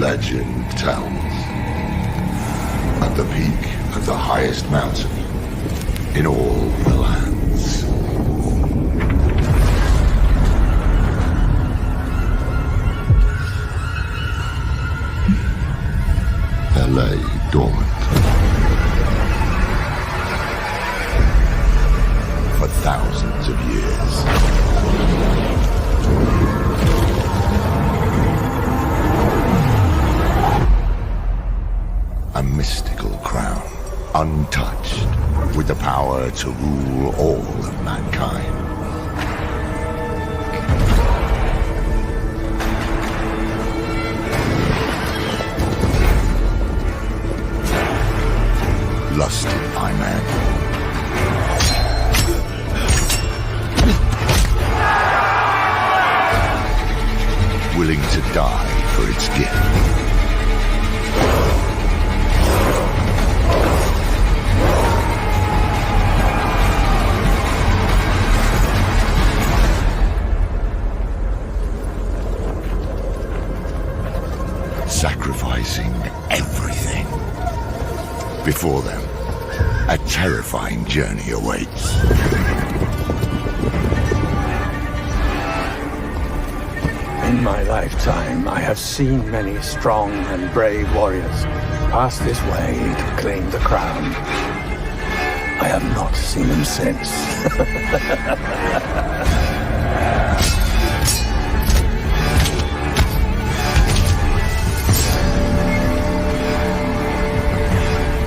Legend tells, at the peak of the highest mountain in all the lands, there lay dormant for thousands of years. A mystical crown, untouched, with the power to rule all of mankind. Lusted by man. Willing to die for its gift. Sacrificing everything. Before them, a terrifying journey awaits. In my lifetime, I have seen many strong and brave warriors pass this way to claim the crown. I have not seen them since.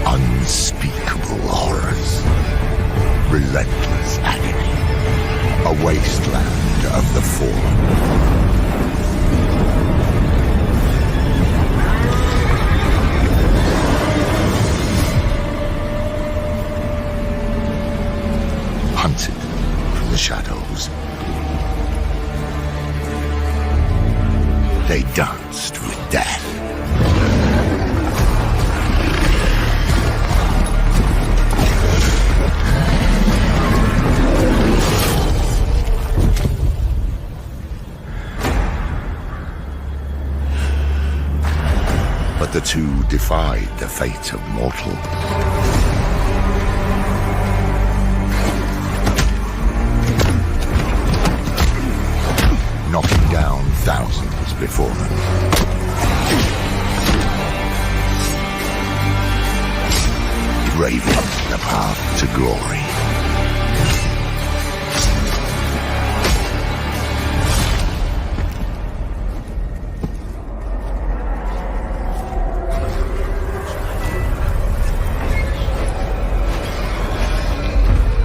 Unspeakable horrors, relentless agony, a wasteland of the fallen. Hunted from the shadows, they danced with death. But the two defied the fate of mortal. Knocking down thousands before them. Braving the path to glory.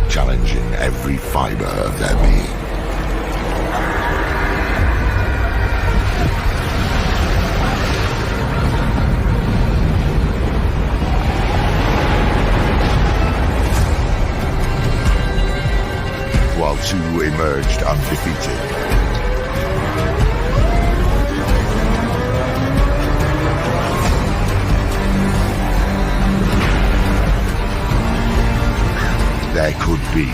Challenging every fiber of their being. While two emerged undefeated. There could be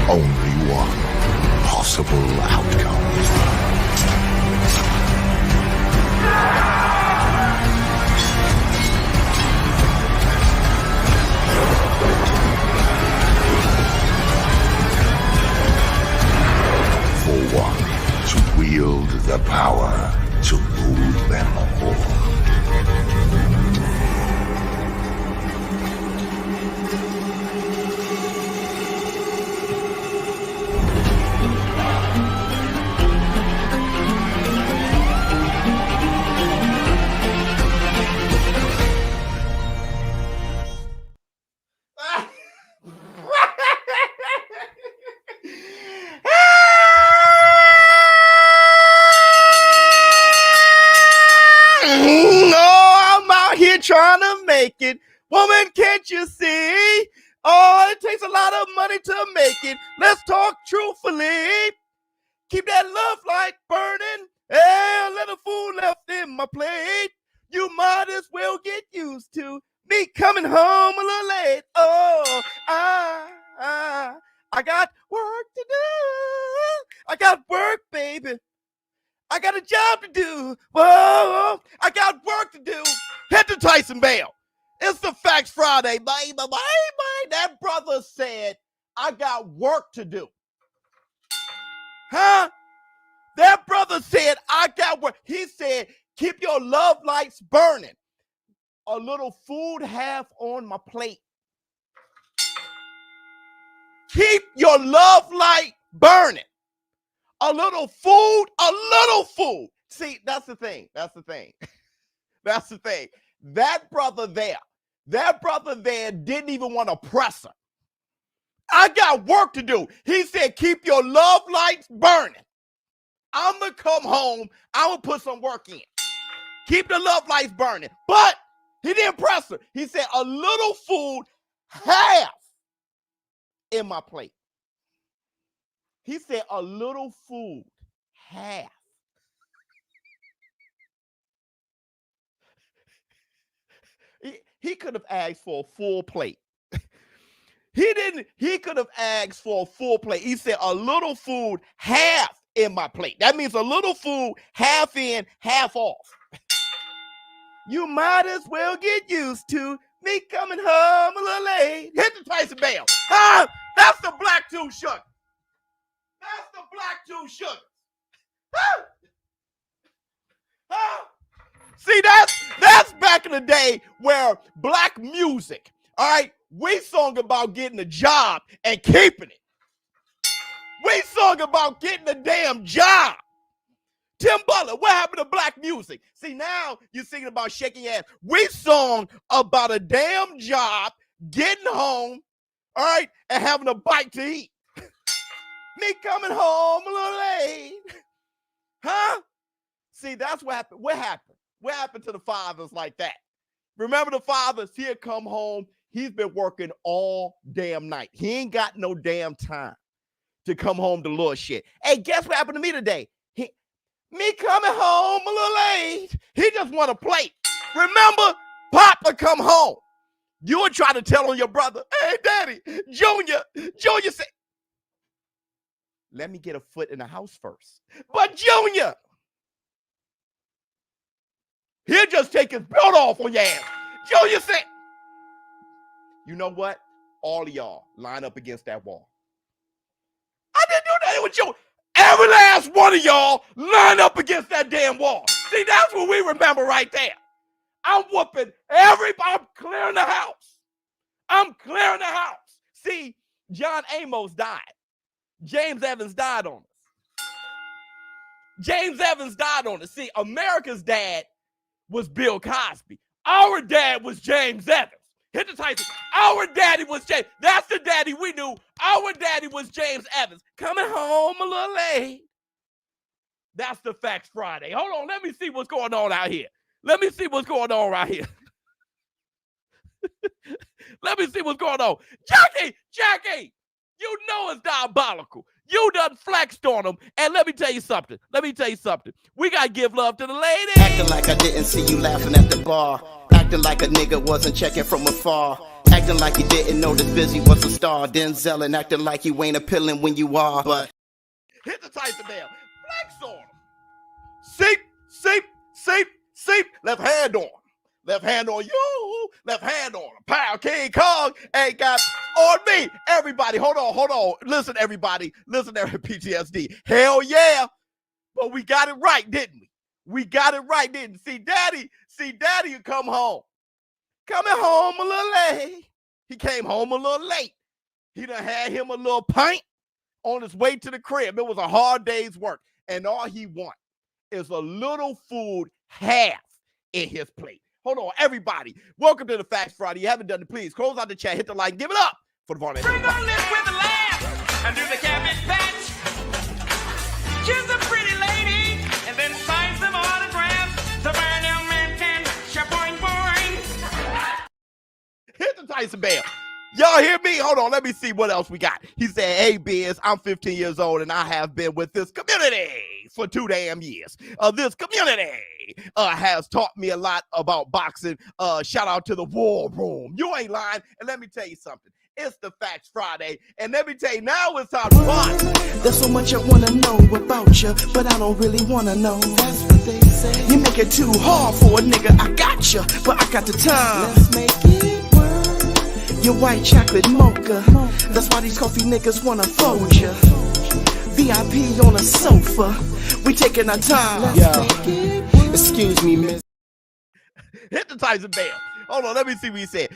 only one possible outcome. For one to wield the power to rule them all. Trying to make it. Woman, can't you see? Oh, it takes a lot of money to make it. Let's talk truthfully. Keep that love light burning. Hey, a little food left in my plate. You might as well get used to me coming home a little late. Oh, I got work to do. I got work, baby. I got a job to do. Whoa, I got work to do. Hit the Tyson Bell. It's the Facts Friday, baby. That brother said, I got work to do. Huh? That brother said, I got work. He said, keep your love lights burning. A little food half on my plate. Keep your love light burning. A little food, a little food. See, that's the thing. That's the thing. That's the thing. That brother there didn't even want to press her. I got work to do. He said, keep your love lights burning. I'm going to come home. I'm going to put some work in. Keep the love lights burning. But he didn't press her. He said, a little food, half in my plate. He said, a little food, half. He could have asked for a full plate. He didn't. He could have asked for a full plate. He said, a little food, half in my plate. That means a little food, half in, half off. You might as well get used to me coming home a little late. Hit the Tyson Bell. That's the black two sugar. That's the black two sugar. See, that's back in the day where black music, all right, we sung about getting a job and keeping it. We sung about getting a damn job. Tim Butler, what happened to black music? See, now you're singing about shaking your ass. We sung about a damn job, getting home, all right, and having a bite to eat. Me coming home a little late. Huh? See, that's what happened. What happened? What happened to the fathers like that? Remember the fathers? He'll come home. He's been working all damn night. He ain't got no damn time to come home to little shit. Hey, guess what happened to me today? Me coming home a little late. He just want to play. Remember, Papa come home. You would try to tell on your brother, hey, Daddy, Junior said, let me get a foot in the house first. But Junior, he'll just take his belt off on your ass. Junior said, you know what? All of y'all line up against that wall. I didn't do that with you. Every last one of y'all line up against that damn wall. See, that's what we remember right there. I'm whooping everybody. I'm clearing the house. I'm clearing the house. See, John Amos died. James Evans died on us. James Evans died on us. See, America's dad was Bill Cosby. Our dad was James Evans. Hit the Tyson. Our daddy was James. That's the daddy we knew. Our daddy was James Evans. Coming home a little late. That's the Facts Friday. Hold on. Let me see what's going on out here. Let me see what's going on right here. Let me see what's going on. Jackie, you know it's diabolical. You done flexed on them. And let me tell you something. We got to give love to the ladies. Acting like I didn't see you laughing at the bar. Acting like a nigga wasn't checking from afar. Acting like you didn't know this Busy was a star. Denzel and acting like you ain't appealing when you are. But hit the Tyson Bell. Flex on him. Seep. Left hand on him. Left hand on you. Left hand on him. Pow, King Kong ain't got on me. Everybody, hold on. Listen, everybody. Listen, PTSD. Hell yeah. But we got it right, didn't we? We got it right, didn't we? See, Daddy would come home. Coming home a little late. He came home a little late. He done had him a little pint on his way to the crib. It was a hard day's work. And all he want is a little food half in his plate. Hold on, everybody. Welcome to the Facts Friday. You haven't done it, please close out the chat, hit the like, give it up for the Barnett. Bring on this with a laugh and do the cabbage patch. Choose a pretty lady and then sign some autographs. The Barnett man can shaboing boing. Hit the Tyson Bell. Y'all hear me? Hold on, let me see what else we got. He said, hey, Biz, I'm 15 years old and I have been with this community for 2 damn years. This community has taught me a lot about boxing. Shout out to the War Room. You ain't lying. And let me tell you something. It's the Facts Friday. And let me tell you, now it's time to watch. There's so much I wanna know about you, but I don't really wanna know. That's what they say. You make it too hard for a nigga. I got you, but I got the time. Let's make it work. Your white chocolate mocha. That's why these coffee niggas wanna fold you. VIP on a sofa. We taking our time. Excuse me, miss. Hit the Tyson bell. Hold on, let me see what he said.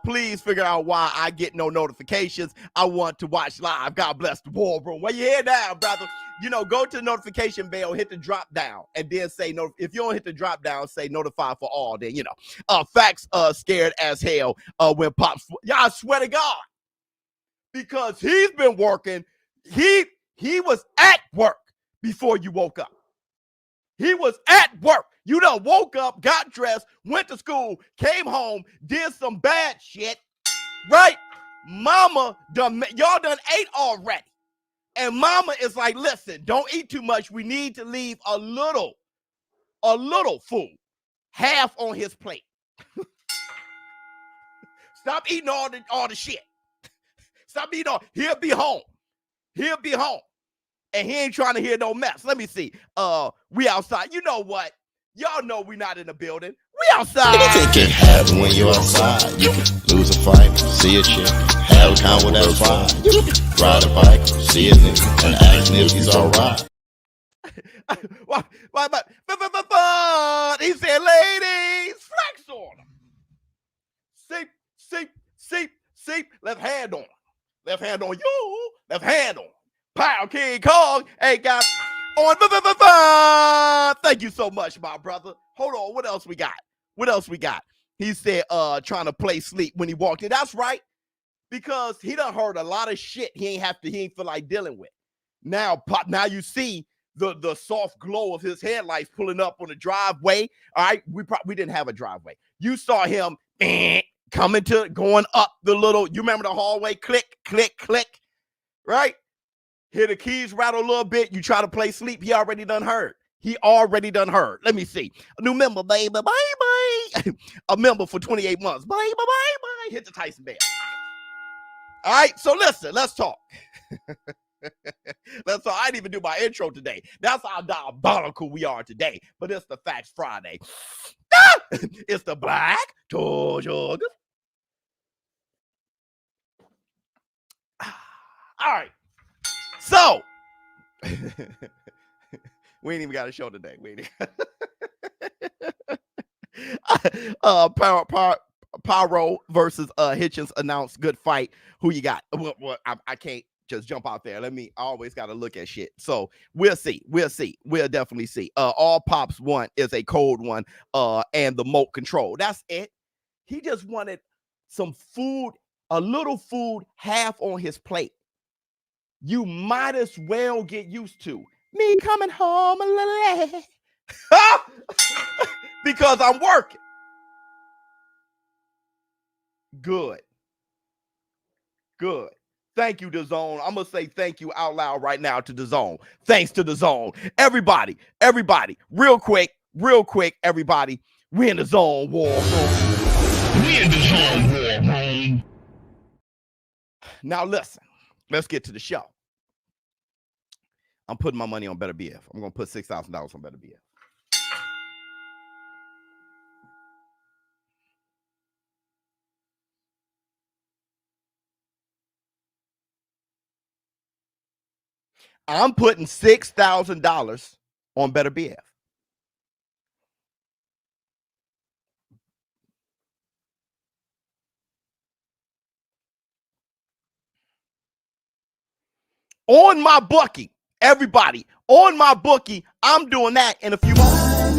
Please figure out why I get no notifications. I want to watch live. God bless the war room. Where you hear now, brother? You know, go to the notification bell, hit the drop down, and then say no. If you don't hit the drop down, say notify for all. Then you know, Facts scared as hell when Pops. Y'all, I swear to God, because he's been working. He was at work before you woke up. He was at work. You done woke up, got dressed, went to school, came home, did some bad shit, right? Mama done, y'all done ate already. And mama is like, listen, don't eat too much. We need to leave a little food, half on his plate. Stop eating all the shit. Stop eating all. He'll be home. He'll be home. And he ain't trying to hear no mess. Let me see. We outside. You know what? Y'all know we not in the building. We outside. It can happen when you outside. You can lose a fight, see a chick, have a con with that fire. You can ride a bike, see a nigga, and ask him if he's alright. He said, ladies, flex on him. Seep. Left hand on him. Left hand on you. Left hand on him. Pow, King Kong. Hey, guys. On. Thank you so much, my brother. Hold on. What else we got? He said, trying to play sleep when he walked in. That's right. Because he done heard a lot of shit he ain't feel like dealing with. Now you see the soft glow of his headlights pulling up on the driveway. All right. We didn't have a driveway. You saw him going up the little, you remember the hallway? Click, click, click. Right? Hear the keys rattle a little bit. You try to play sleep. He already done heard. Let me see. A new member, baby. Bye. A member for 28 months. Bye. Hit the Tyson bell. All right. So listen, let's talk. That's all. I didn't even do my intro today. That's how diabolical we are today. But it's the Facts Friday. It's the Black Torture. All right. So, we ain't even got a show today. Pyro versus Hitchens announced good fight. Who you got? Well, I can't just jump out there. I always got to look at shit. So we'll see. We'll definitely see. All Pops want is a cold one and the moat control. That's it. He just wanted some food, a little food, half on his plate. You might as well get used to me coming home a little late because I'm working. Good. Thank you, DAZN. I'm going to say thank you out loud right now to DAZN. Thanks to DAZN. Everybody, real quick, everybody. We in the zone war room. Now listen, let's get to the show. I'm putting my money on Beterbiev. I'm going to put $6,000 on Beterbiev. I'm putting $6,000 on Beterbiev. On my bookie, everybody, on my bookie, I'm doing that in a few moments.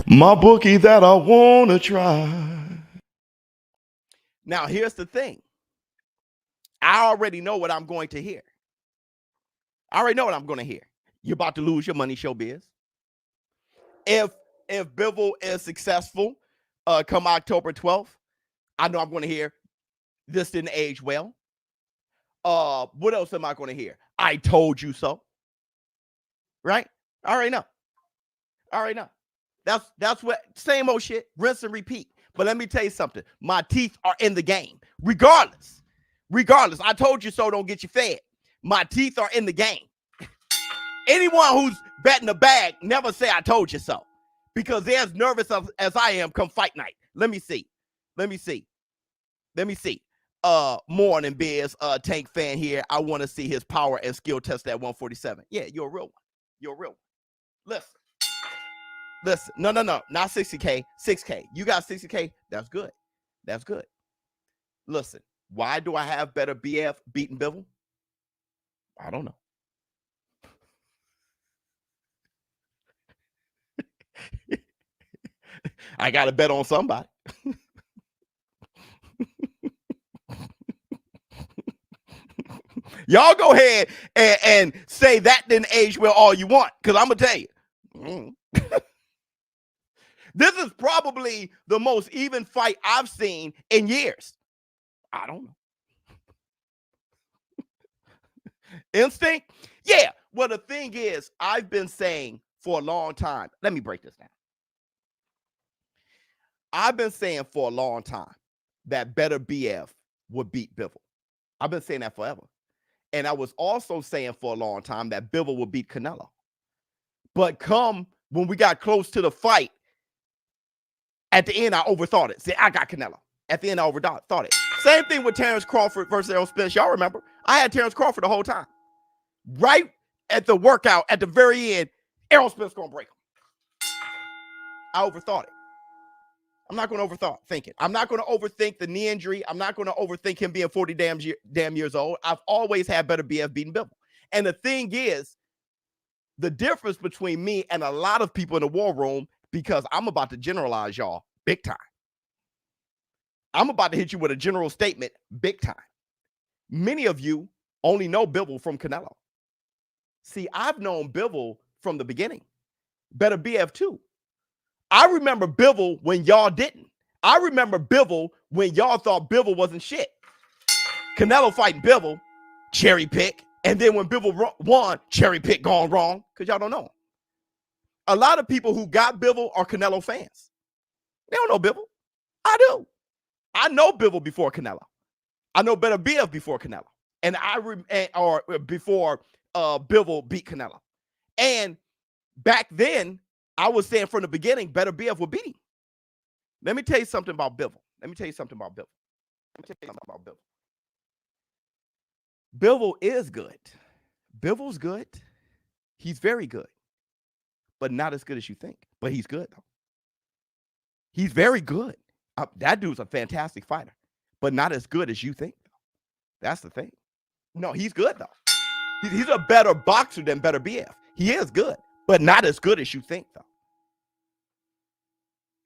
My bookie that I want to try. Now, here's the thing. I already know what I'm going to hear. You're about to lose your money, ShowBizz. If Bivol is successful come October 12th, I know I'm going to hear this didn't age well. What else am I going to hear? I told you so. Right? I already know. That's what, same old shit, rinse and repeat. But let me tell you something. My teeth are in the game. Regardless. I told you so, don't get you fed. My teeth are in the game. Anyone who's betting the bag, never say I told you so. Because they're as nervous as I am come fight night. Let me see. Morning Biz, Tank fan here. I want to see his power and skill test at 147. Yeah, you're a real one. Listen. No, not 60K, 6K. You got 60K? That's good. Listen, why do I have better BF beating Bivol? I don't know. I got to bet on somebody. Y'all go ahead and say that didn't age well all you want, because I'm going to tell you. This is probably the most even fight I've seen in years. I don't know. Instinct? Yeah. Well, the thing is, I've been saying for a long time. Let me break this down. I've been saying for a long time that Better BF would beat Bivol. I've been saying that forever. And I was also saying for a long time that Bivol would beat Canelo. But come when we got close to the fight, at the end, I overthought it. See, I got Canelo. At the end, I overthought it. Same thing with Terrence Crawford versus Errol Spence. Y'all remember? I had Terrence Crawford the whole time. Right at the workout, at the very end, Errol Spence going to break him. I overthought it. I'm not going to overthink it. I'm not going to overthink the knee injury. I'm not going to overthink him being 40 damn years old. I've always had Better BF beating Bivol. And the thing is, the difference between me and a lot of people in the war room, because I'm about to generalize y'all big time. I'm about to hit you with a general statement big time. Many of you only know Bivol from Canelo. See, I've known Bivol from the beginning. Better BF too. I remember Bivol when y'all didn't. I remember Bivol when y'all thought Bivol wasn't shit. Canelo fighting Bivol, cherry pick. And then when Bivol won, cherry pick gone wrong because y'all don't know him. A lot of people who got Bivol are Canelo fans. They don't know Bivol. I do. I know Bivol before Canelo. I know Better BF before Canelo. And or before Bivol beat Canelo. And back then, I was saying from the beginning, Better BF would beat him. Let me tell you something about Bivol. Bivol is good. Bivol's good. He's very good. But not as good as you think. But he's good, though. He's very good. That dude's a fantastic fighter. But not as good as you think, though. That's the thing. No, he's good, though. He's a better boxer than Better BF. He is good. But not as good as you think, though.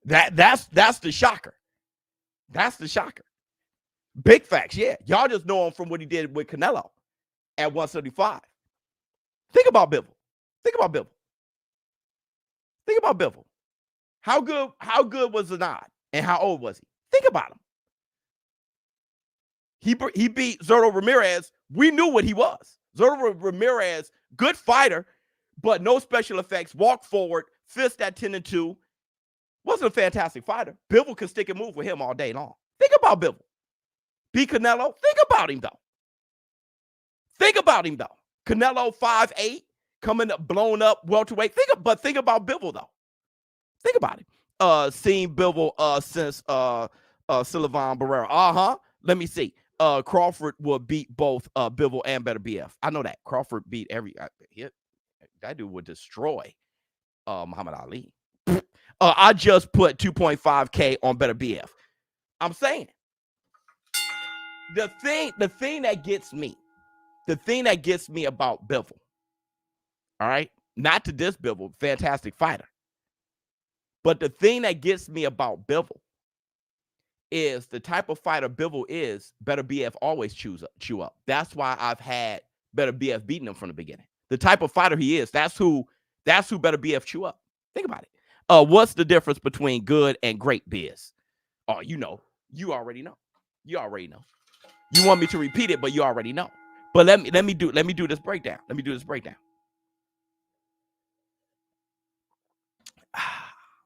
That's the shocker. That's the shocker. Big facts, yeah. Y'all just know him from what he did with Canelo at 175. Think about Bivol. How good was Inoue? And how old was he? Think about him. He beat Zurdo Ramirez. We knew what he was. Zurdo Ramirez, good fighter, but no special effects. Walk forward, fist at 10-2. Wasn't a fantastic fighter. Bivol can stick and move with him all day long. Think about Bivol. Beat Canelo. Think about him, though. Canelo 5'8", coming up, blown up, welterweight. Think about Bivol, though. Think about it. Seen Bivol since Sullivan Barrera. Let me see. Crawford will beat both Bivol and Better BF. I know that. Crawford beat that dude would destroy Muhammad Ali. I just put 2.5K on Better BF. I'm saying the thing that gets me about Bivol, all right, not to diss Bivol, fantastic fighter, but the thing that gets me about Bivol is the type of fighter Bivol is. Better BF always chew up. That's why I've had Better BF beating him from the beginning. The type of fighter he is, that's who Better BF chew up. Think about it. What's the difference between good and great, Biz? Oh, you already know. You want me to repeat it, but you already know. But let me do this breakdown.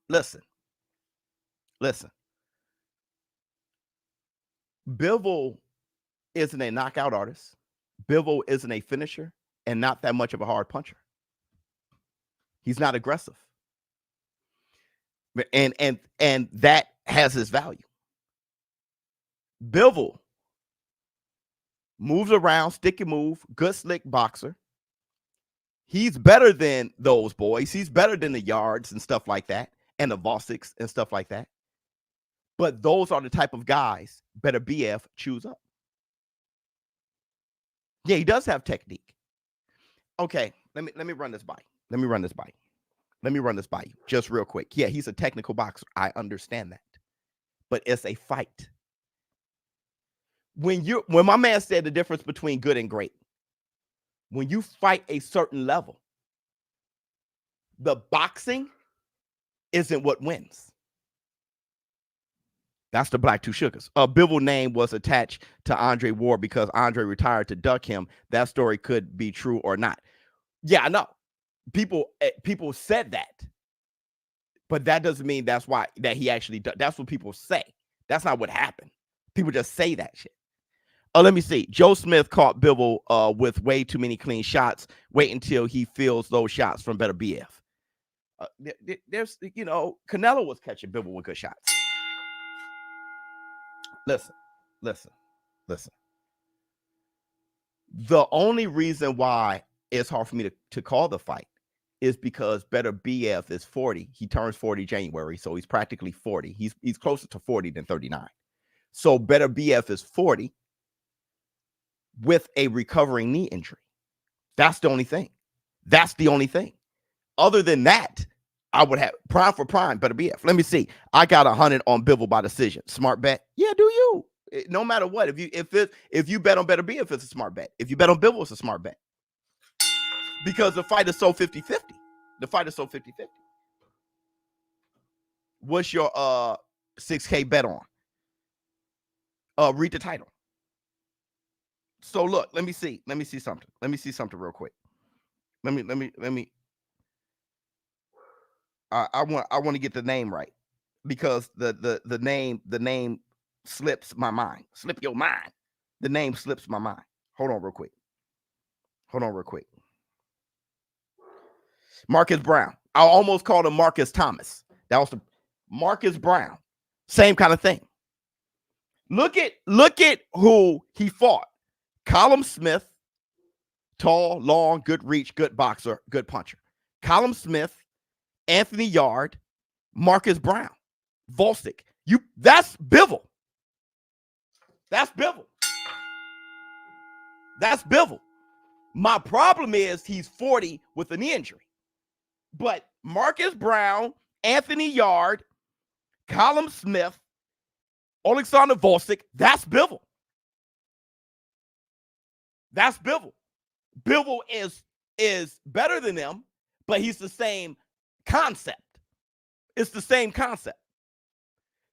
Listen. Bivol isn't a knockout artist. Bivol isn't a finisher and not that much of a hard puncher. He's not aggressive. And that has his value. Bivol moves around, sticky move, good slick boxer. He's better than those boys. He's better than the Yards and stuff like that, and the Vosiks and stuff like that. But those are the type of guys Beterbiev chews up. Yeah, he does have technique. Okay, let me run this by. Let me run this by you just real quick. Yeah, he's a technical boxer. I understand that. But it's a fight. When my man said the difference between good and great, when you fight a certain level, the boxing isn't what wins. That's the Black Two Sugars. Bivol name was attached to Andre Ward because Andre retired to duck him. That story could be true or not. Yeah, I know. People said that, but that doesn't mean that's why that he actually does. That's what people say. That's not what happened. People just say that shit. Let me see. Joe Smith caught Bivol with way too many clean shots. Wait until he feels those shots from Beterbiev. There's, Canelo was catching Bivol with good shots. Listen. The only reason why it's hard for me to call the fight is because Beterbiev is 40. He turns 40 January, so he's practically 40. He's closer to 40 than 39. So Beterbiev is 40 with a recovering knee injury. That's the only thing. Other than that, I would have prime for prime Beterbiev. Let me see. I got 100 on Bivol by decision. Smart bet. Yeah, do you? No matter what. If you bet on Beterbiev, it's a smart bet. If you bet on Bivol, it's a smart bet. Because the fight is so 50-50. What's your 6K bet on? Read the title. So look, let me see something. Let me see something real quick. Let me. I want to get the name right because the name slips my mind. Slip your mind. The name slips my mind. Hold on real quick. Marcus Brown. I almost called him Marcus Thomas. That was the Marcus Brown. Same kind of thing. Look at who he fought. Callum Smith, tall, long, good reach, good boxer, good puncher. Callum Smith, Anthony Yard, Marcus Brown, Vosic. That's Bivol. That's Bivol. My problem is he's 40 with a knee injury. But Marcus Brown, Anthony Yard, Callum Smith, Alexander Vosic, that's Bivol. Bivol is better than them, but he's the same concept. It's the same concept.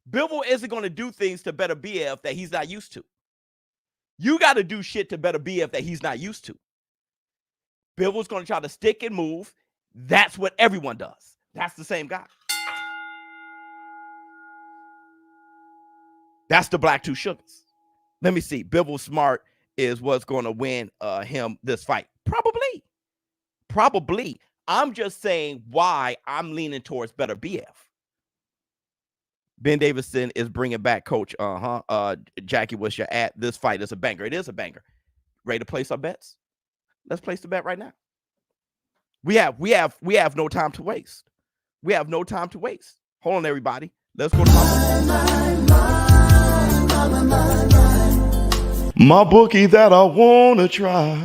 Bivol isn't going to do things to Beterbiev that he's not used to. You got to do shit to Beterbiev that he's not used to. Bivol's going to try to stick and move. That's what everyone does. That's the same guy. That's the Black Two Sugars. Let me see. Bivol Smart is what's going to win him this fight. Probably. I'm just saying why I'm leaning towards Beterbiev. Ben Davison is bringing back Coach. Jackie, what's your at? This fight is a banger. It is a banger. Ready to place our bets? Let's place the bet right now. We have no time to waste. Hold on, everybody. Let's go to my bookie that I wanna try.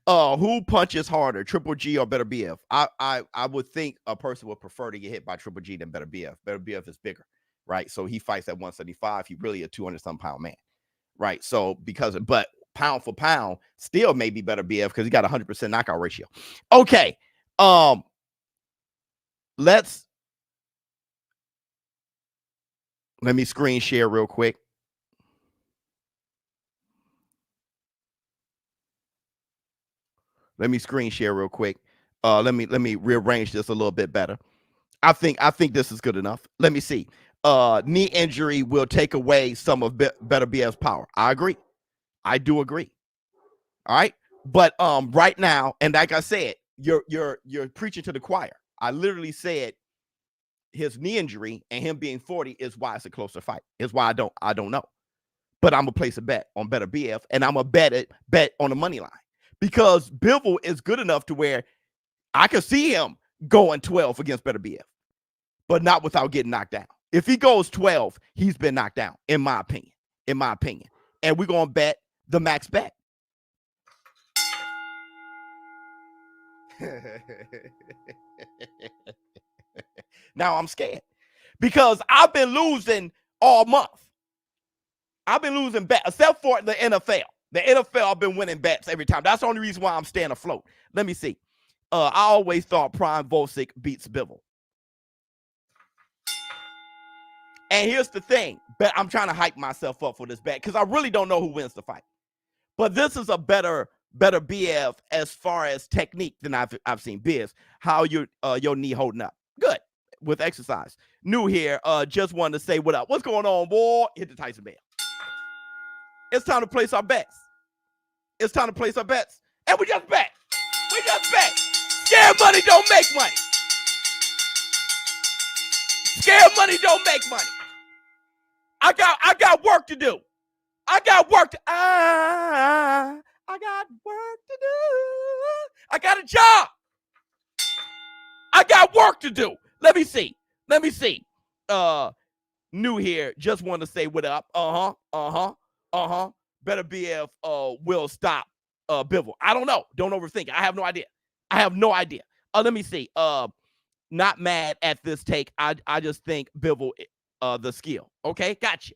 Who punches harder, Triple G or Beterbiev? I would think a person would prefer to get hit by Triple G than Beterbiev. Beterbiev is bigger, right? So he fights at 175. He really a 200-some pound man, right? So but pound for pound, still maybe Beterbiev because he got 100% knockout ratio. Okay, let me screen share real quick. Let me rearrange this a little bit better. I think this is good enough. Let me see. knee injury will take away some of Beterbiev's power. I agree. I do agree. All right. But right now, and like I said, you're preaching to the choir. I literally said his knee injury and him being 40 is why it's a closer fight. Is why I don't know. But I'm gonna place a bet on Beterbiev, and I'm gonna bet on the money line because Bivol is good enough to where I could see him going 12 against Beterbiev, but not without getting knocked down. If he goes 12, he's been knocked down, in my opinion. And we're gonna bet the max bet. Now I'm scared because I've been losing all month. I've been losing bets, except for the NFL. The NFL, I've been winning bets every time. That's the only reason why I'm staying afloat. Let me see. I always thought Prime Volsic beats Bivol. And here's the thing. But I'm trying to hype myself up for this bet because I really don't know who wins the fight. But this is a better BF as far as technique than I've seen. Biz, how your knee holding up? Good with exercise. New here. Just wanted to say what up. What's going on, boy? Hit the Tyson bell. It's time to place our bets. And we just bet. Scared money don't make money. Scared money don't make money. I got work to do. I got work to do. I got a job. I got work to do. Let me see. New here. Just want to say what up. Beterbiev will stop Bivol. I don't know. Don't overthink it. I have no idea. Let me see. Not mad at this take. I just think Bivol the skill. Okay, gotcha.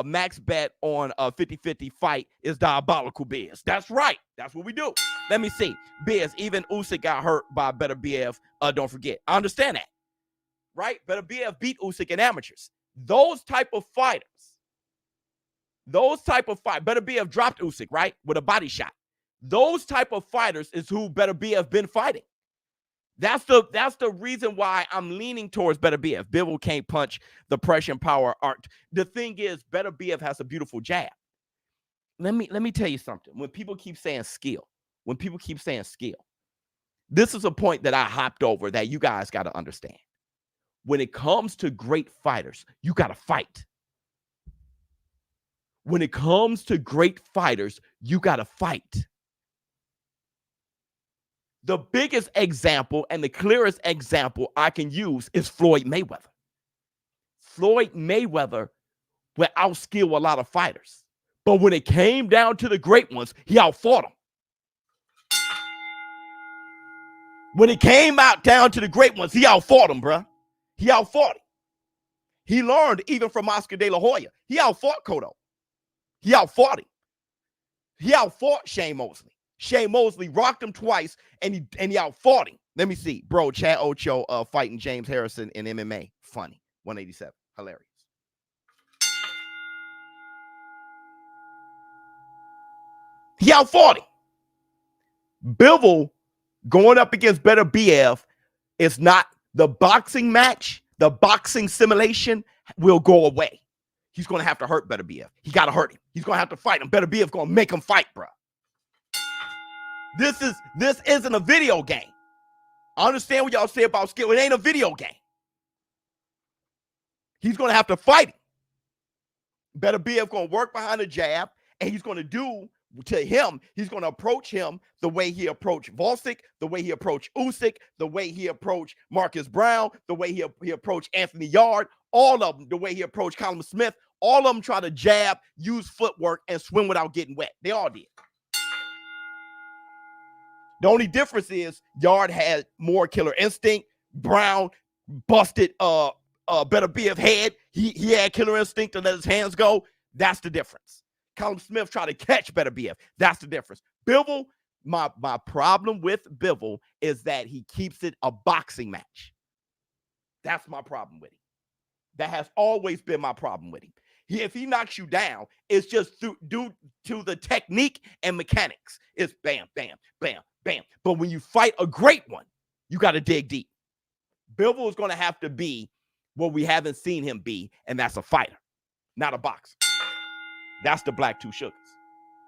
Max bet on a 50-50 fight is diabolical, Biz. That's right. That's what we do. Let me see. Biz, even Usyk got hurt by Beterbiev. Don't forget. I understand that. Right? Beterbiev beat Usyk in amateurs. Those type of fighters. Beterbiev dropped Usyk, right? With a body shot. Those type of fighters is who Beterbiev been fighting. That's the reason why I'm leaning towards Beterbiev. Bivol can't punch the pressure and power art. The thing is, Beterbiev has a beautiful jab. Let me tell you something. When people keep saying skill, this is a point that I hopped over that you guys got to understand. When it comes to great fighters, you got to fight. When it comes to great fighters, you got to fight. The biggest example and the clearest example I can use is Floyd Mayweather. Floyd Mayweather would outskill a lot of fighters. But when it came down to the great ones, he outfought them. When it came down to the great ones, he outfought them, bruh. He outfought him. He learned even from Oscar De La Hoya. He outfought Cotto. He outfought him. He outfought Shane Mosley. Shane Mosley rocked him twice, and he outfought him. Let me see. Bro, Chad Ocho fighting James Harrison in MMA. Funny. 187. Hilarious. He outfought him. Bivol going up against Beterbiev is not the boxing match. The boxing simulation will go away. He's going to have to hurt Beterbiev. He got to hurt him. He's going to have to fight him. Beterbiev going to make him fight, bro. This isn't a video game. I understand what y'all say about skill. It ain't a video game. He's going to have to fight him. Beterbiev going to work behind the jab, and he's going to do to him, he's going to approach him the way he approached Volsic, the way he approached Usyk, the way he approached Marcus Brown, the way he approached Anthony Yard, all of them, the way he approached Callum Smith, all of them try to jab, use footwork, and swim without getting wet. They all did. The only difference is Yard had more killer instinct. Brown busted Beterbiev head. He had killer instinct to let his hands go. That's the difference. Callum Smith tried to catch Beterbiev. That's the difference. Bivol, my problem with Bivol is that he keeps it a boxing match. That's my problem with him. That has always been my problem with him. If he knocks you down, it's just due to the technique and mechanics. It's bam, bam, bam, bam. But when you fight a great one, you got to dig deep. Bivol is going to have to be what we haven't seen him be, and that's a fighter, not a boxer. That's the black two sugars.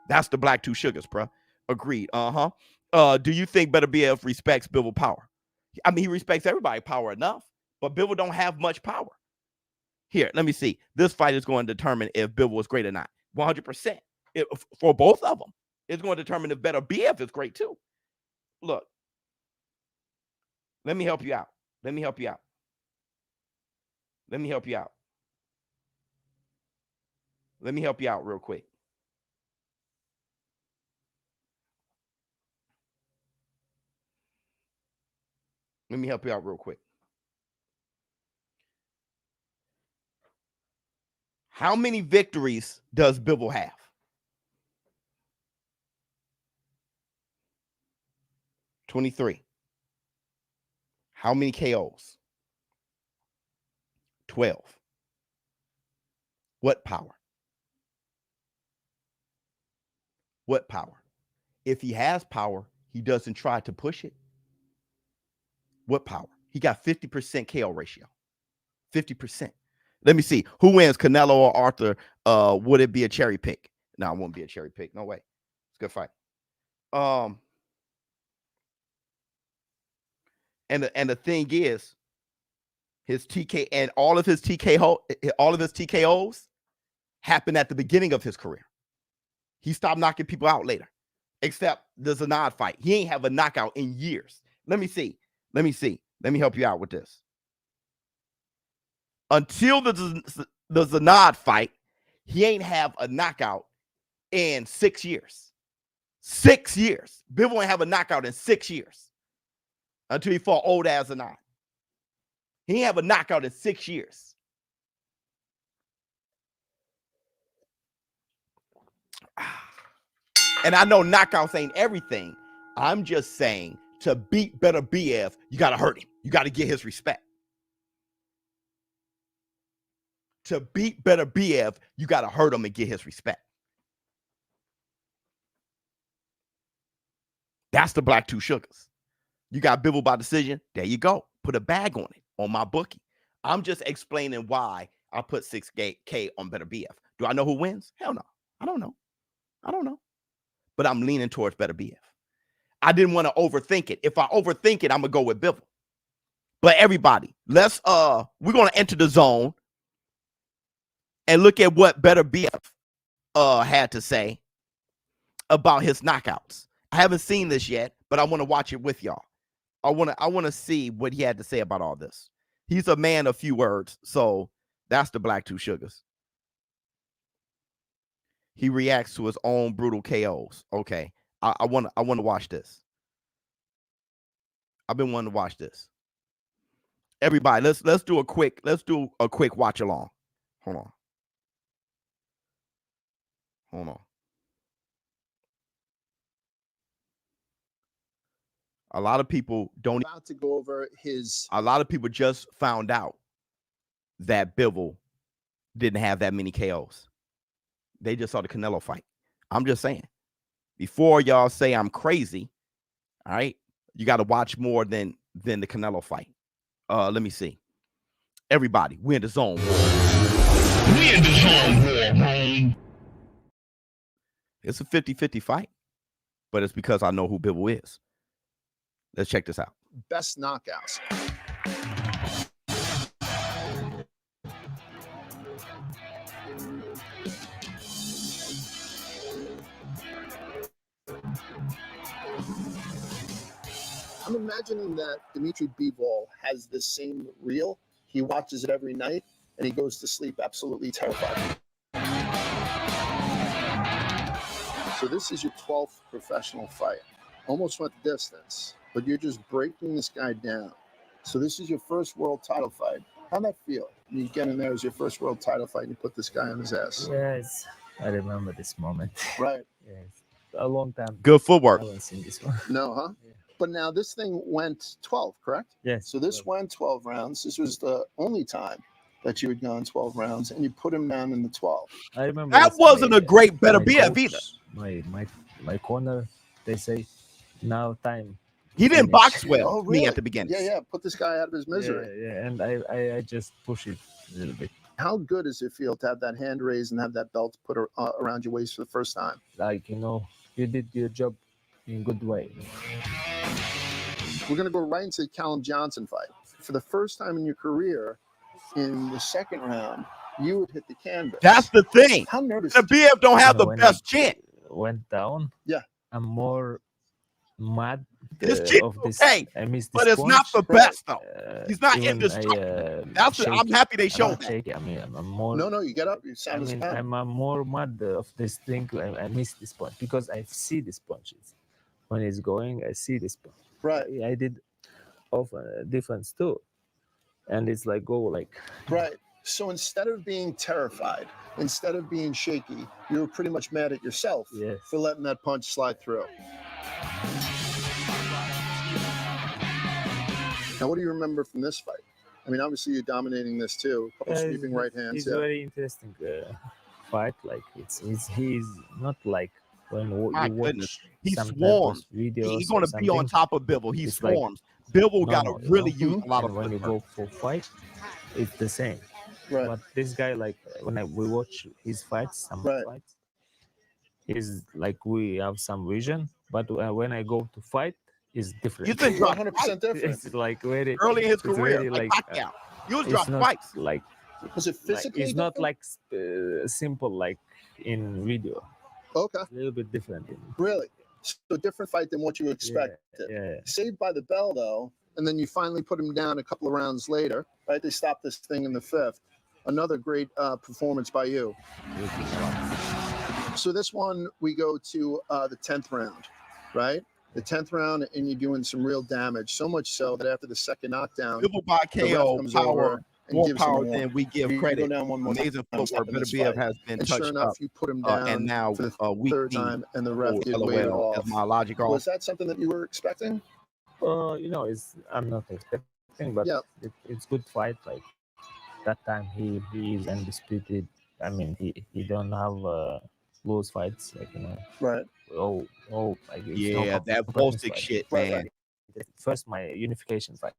That's the black two sugars, bro. Agreed. Do you think Beterbiev respects Bivol power? I mean, he respects everybody power enough, but Bivol don't have much power. Here, let me see. This fight is going to determine if Bivol is great or not. 100%. For both of them, it's going to determine if Beterbiev is great too. Look, let me help you out. Let me help you out. Let me help you out. Let me help you out real quick. Let me help you out real quick. How many victories does Bivol have? 23. How many KOs? 12. What power? What power? If he has power, he doesn't try to push it. What power? He got 50% KO ratio. 50%. Let me see. Who wins, Canelo or Arthur? Would it be a cherry pick? No, it won't be a cherry pick. No way. It's a good fight. And the thing is, his TK and all of his TKOs happened at the beginning of his career. He stopped knocking people out later, except the Zanad fight. He ain't have a knockout in years. Let me see. Let me help you out with this. Until the Zanad fight, he ain't have a knockout in 6 years. 6 years. Bivol ain't have a knockout in 6 years until he fought old as Zanad. He ain't have a knockout in 6 years. And I know knockouts ain't everything. I'm just saying, to beat Beterbiev, you got to hurt him. You got to get his respect. To beat Beterbiev, you got to hurt him and get his respect. That's the black two sugars. You got Bivol by decision. There you go. Put a bag on it on my bookie. I'm just explaining why I put 6K on Beterbiev. Do I know who wins? Hell no. I don't know. But I'm leaning towards Beterbiev. I didn't want to overthink it. If I overthink it, I'm gonna go with Bivol. But everybody, we're gonna enter the zone and look at what Beterbiev had to say about his knockouts. I haven't seen this yet, but I want to watch it with y'all. I want to see what he had to say about all this. He's a man of few words, so that's the black two sugars. He reacts to his own brutal KOs. Okay. I want to watch this. I've been wanting to watch this. Everybody, let's do a quick watch along. Hold on. A lot of people don't about to go over his. A lot of people just found out that Bivol didn't have that many KOs. They just saw the Canelo fight. I'm just saying. Before y'all say I'm crazy, all right, you got to watch more than the Canelo fight. Let me see. Everybody, we're in the zone. We in the zone, man. It's a 50-50 fight, but it's because I know who Bivol is. Let's check this out. Best knockouts. I'm imagining that Dimitri Bivol has the same reel. He watches it every night, and he goes to sleep absolutely terrified. So this is your 12th professional fight. Almost went the distance, but you're just breaking this guy down. So this is your first world title fight. How'd that feel? You get in there as your first world title fight, and you put this guy on his ass. Yes, I remember this moment. Right. Yes, a long time. Good footwork. I haven't seen this one. No, huh? Yeah. But now this thing went 12, correct? Yes. So this went 12 rounds. This was the only time that you had gone 12 rounds, and you put him down in the 12. I remember That that's wasn't my- a great my Beterbiev coach, either. My corner, they say, now time He didn't finish. box well. Oh, Me really? at the beginning. Yeah. Put this guy out of his misery. Yeah, and I just push it a little bit. How good does it feel to have that hand raised and have that belt put around your waist for the first time? Like, you know, you did your job in good way. We're going to go right into the Callum Johnson fight. For the first time in your career, in the second round, you would hit the canvas. That's the thing. How nervous? Beterbiev don't have You know, the when best chin. Went down. Yeah. I'm more mad His chin of this. okay, I missed this but it's not the punch. best though. He's not Even indestructible. I, I'm happy they showed that. shaky. I mean, I'm more. No, you get up. You sound as calm. I'm more mad of this thing. I missed this punch because I see these punches when it's going. I see this punch. Right. I did often defense too, and it's like go like. Right. So instead of being terrified, instead of being shaky, you were pretty much mad at yourself Yes. for letting that punch slide through. Now, what do you remember from this fight? I mean, obviously you're dominating this too. A couple sweeping right hands. It's Yeah. very interesting fight. Like he's not like when My you watch goodness. He some type of swarms. videos. He's going to be on top of Bivol. He It's like swarms. Bivol no, got to no, you really know? use a lot of And when you go for fight, it's the same. Right. But this guy, like when we watch his fights, some Right. fights, he's like we have some vision. But when I go to fight, it's different. You've been You're dropped 100% different. It's like very early in his it's career, very, like Pacquiao. You was it's dropped not twice. like Was it physically? it's not different? like simple like in video. Okay. A little bit different. Really? So different fight than what you expected. Yeah. Saved by the bell, though, and then you finally put him down a couple of rounds later. Right? They stopped this thing in the fifth. Another great performance by you. So this one, we go to the 10th round, right? The 10th round, and you're doing some real damage. So much so that after the second knockdown, Bivol by the ref KO, comes power, over and more gives him a power warning. than we give You credit. go down one more Amazing time footwork. in this Beterbiev fight. has been And sure touched enough, up. you put him down And now for the week third D. time, and the ref Oh, did wave it LOL. off. That's my logic off. Was that something that you were expecting? You know, I'm not expecting, but Yeah. it's good fight. Like that time, he is undisputed. I mean, he don't have lose fights. Like you know, Right. like it's no Yeah, that competition Volsic fight. shit, Right, man. First, my unification fight.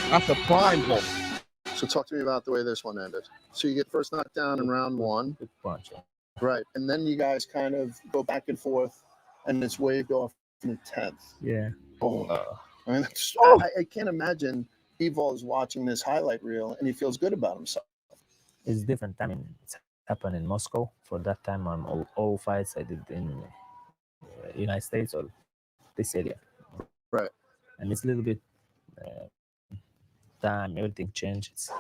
That's a prime ball. So talk to me about the way this one ended. So you get first knockdown in round one, Good punch. right? And then you guys kind of go back and forth, and it's waved off in the 10th. Yeah. Oh, I mean, I can't imagine Bivol is watching this highlight reel and he feels good about himself. It's different. I mean, it's happened in Moscow. For that time, all fights I did in United States or this area. Right. And it's a little bit time. Everything changes.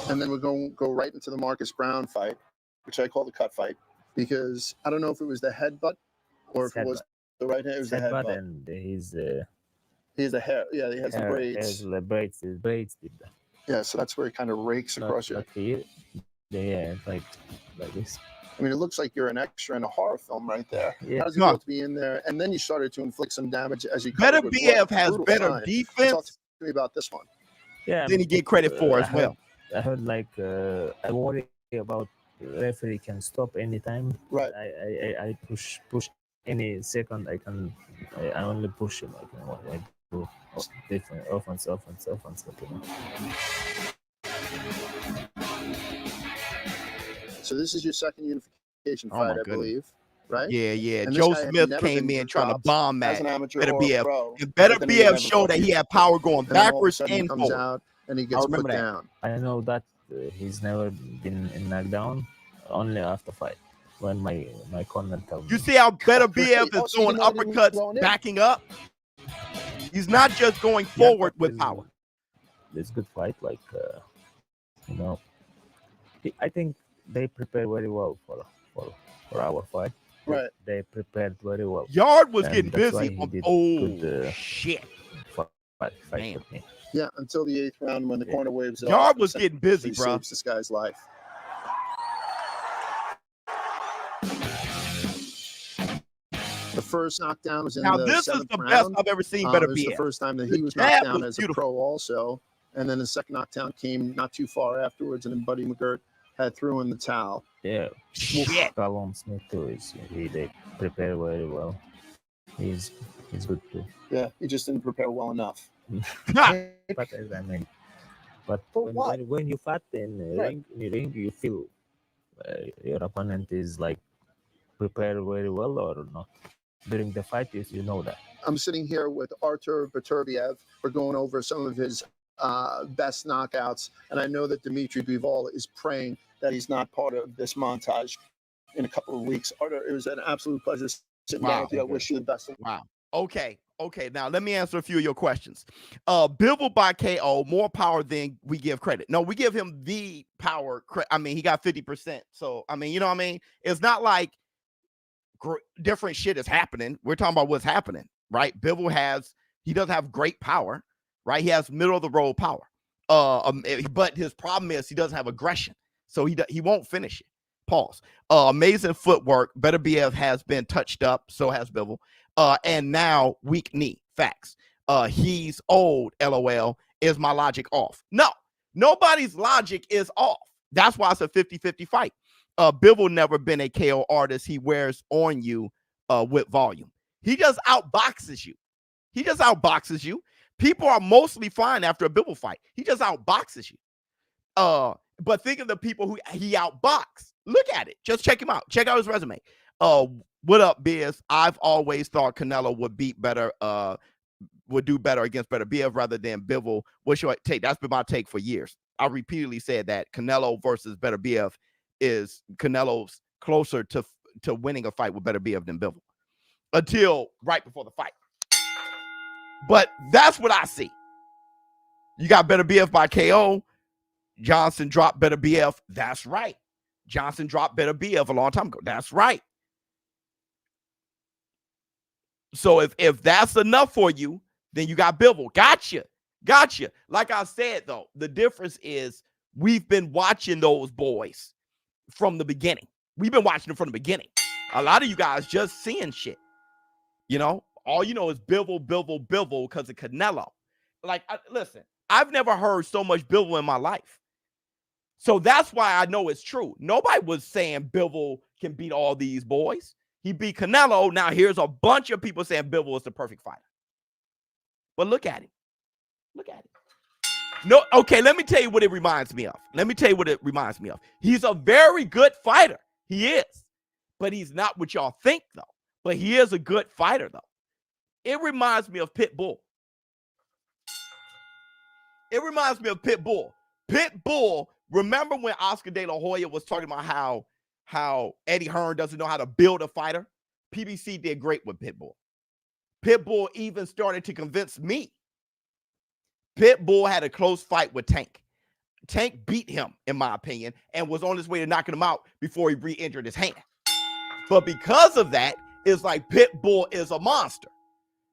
And then we're going to go right into the Marcus Brown fight, which I call the cut fight, because I don't know if it was the headbutt or if it was the right hand. It was the headbutt. And his He has a hair. Yeah, he has the braids. the braids. His braids did that. Yeah, so that's where he kind of rakes across your. Not here. Yeah, like this. I mean, it looks like you're an extra in a horror film right there. Yeah. How does it feel to be in there? And then you started to inflict some damage as you covered with Beterbiev blood. has Brutal better sign. Talk defense to me about this one. Yeah. than he get credit for as well. I heard like I worry about referee can stop anytime. Right. I push any second I can. I only push him. I do different offense. You know. So this is your second unification Oh, fight, my I goodness. believe, right? Yeah. And this Joe guy had Smith never came been in trying to dropped bomb as that. an amateur or a Beterbiev. pro. And but then he Beterbiev never showed that fought. he had power going And then all of a backwards sudden he and comes forward. out and he gets put remember that. down. I know that he's never been in knockdown. Only after fight when my corner told me. You see how Beterbiev Oh, is so you throwing know that he was uppercuts, going in. backing up? He's not just going forward with power. It's good fight, like you know. I think they prepare very well for our fight. Right. They prepared very well. Yard was And getting that's why busy. he did Oh, good, shit. Fight Damn. with me. Yeah, until the 8th round when the corner waves it Yard off. was getting busy, He bro. saves this guy's life. The first knockdown was in Now, the this is 7th the round. best I've ever seen It was the Beterbiev. first time that The he was jab knocked down was as beautiful. a pro also. And then the second knockdown came not too far afterwards, and then Buddy McGirt had threw in the towel. Yeah. Shit. Callum Smith too they prepare very well. He's good too. Yeah, he just didn't prepare well enough. But as I mean, but For what? when you fight in Right. the ring, you feel your opponent is like prepared very well or not. During the fight, you know that. I'm sitting here with Artur Beterbiev. We're going over some of his best knockouts, and I know that Dmitry Bivol is praying that he's not part of this montage in a couple of weeks. Artur, it was an absolute pleasure sitting down with you. I wish you the best. Wow. Okay. Now let me answer a few of your questions. Bivol by KO, more power than we give credit. No, we give him the power. I mean, he got 50%. So, I mean, you know what I mean? It's not like different shit is happening. We're talking about what's happening, right? Bivol he doesn't have great power, right? He has middle of the road power. But his problem is he doesn't have aggression. So he won't finish it. Pause. Amazing footwork. Beterbiev has been touched up. So has Bivol. And now weak knee. Facts. He's old. LOL. Is my logic off? No. Nobody's logic is off. That's why it's a 50-50 fight. Bivol never been a KO artist. He wears on you with volume. He just outboxes you. People are mostly fine after a Bivol fight. He just outboxes you. But think of the people who he outboxed. Look at it. Just check him out. Check out his resume. What up, Biz? I've always thought Canelo would do better against Beterbiev rather than Bivol. What's your take? That's been my take for years. I repeatedly said that Canelo versus Beterbiev is Canelo's closer to winning a fight with Beterbiev than Bivol until right before the fight. But that's what I see. You got Beterbiev by KO. Johnson dropped Beterbiev. That's right. Johnson dropped Beterbiev a long time ago. That's right. So if that's enough for you, then you got Bivol. Gotcha. Like I said, though, the difference is we've been watching those boys from the beginning. We've been watching them from the beginning. A lot of you guys just seeing shit. You know, all you know is Bivol because of Canelo. Like, listen, I've never heard so much Bivol in my life. So that's why I know it's true. Nobody was saying Bivol can beat all these boys. He beat Canelo. Now here's a bunch of people saying Bivol is the perfect fighter. But look at him. No, okay, let me tell you what it reminds me of. He's a very good fighter. He is. But he's not what y'all think, though. But he is a good fighter, though. It reminds me of Pitbull. Pitbull, remember when Oscar De La Hoya was talking about how Eddie Hearn doesn't know how to build a fighter? PBC did great with Pitbull. Pitbull even started to convince me. Pitbull had a close fight with Tank. Tank beat him, in my opinion, and was on his way to knocking him out before he re-injured his hand. But because of that, it's like Pitbull is a monster.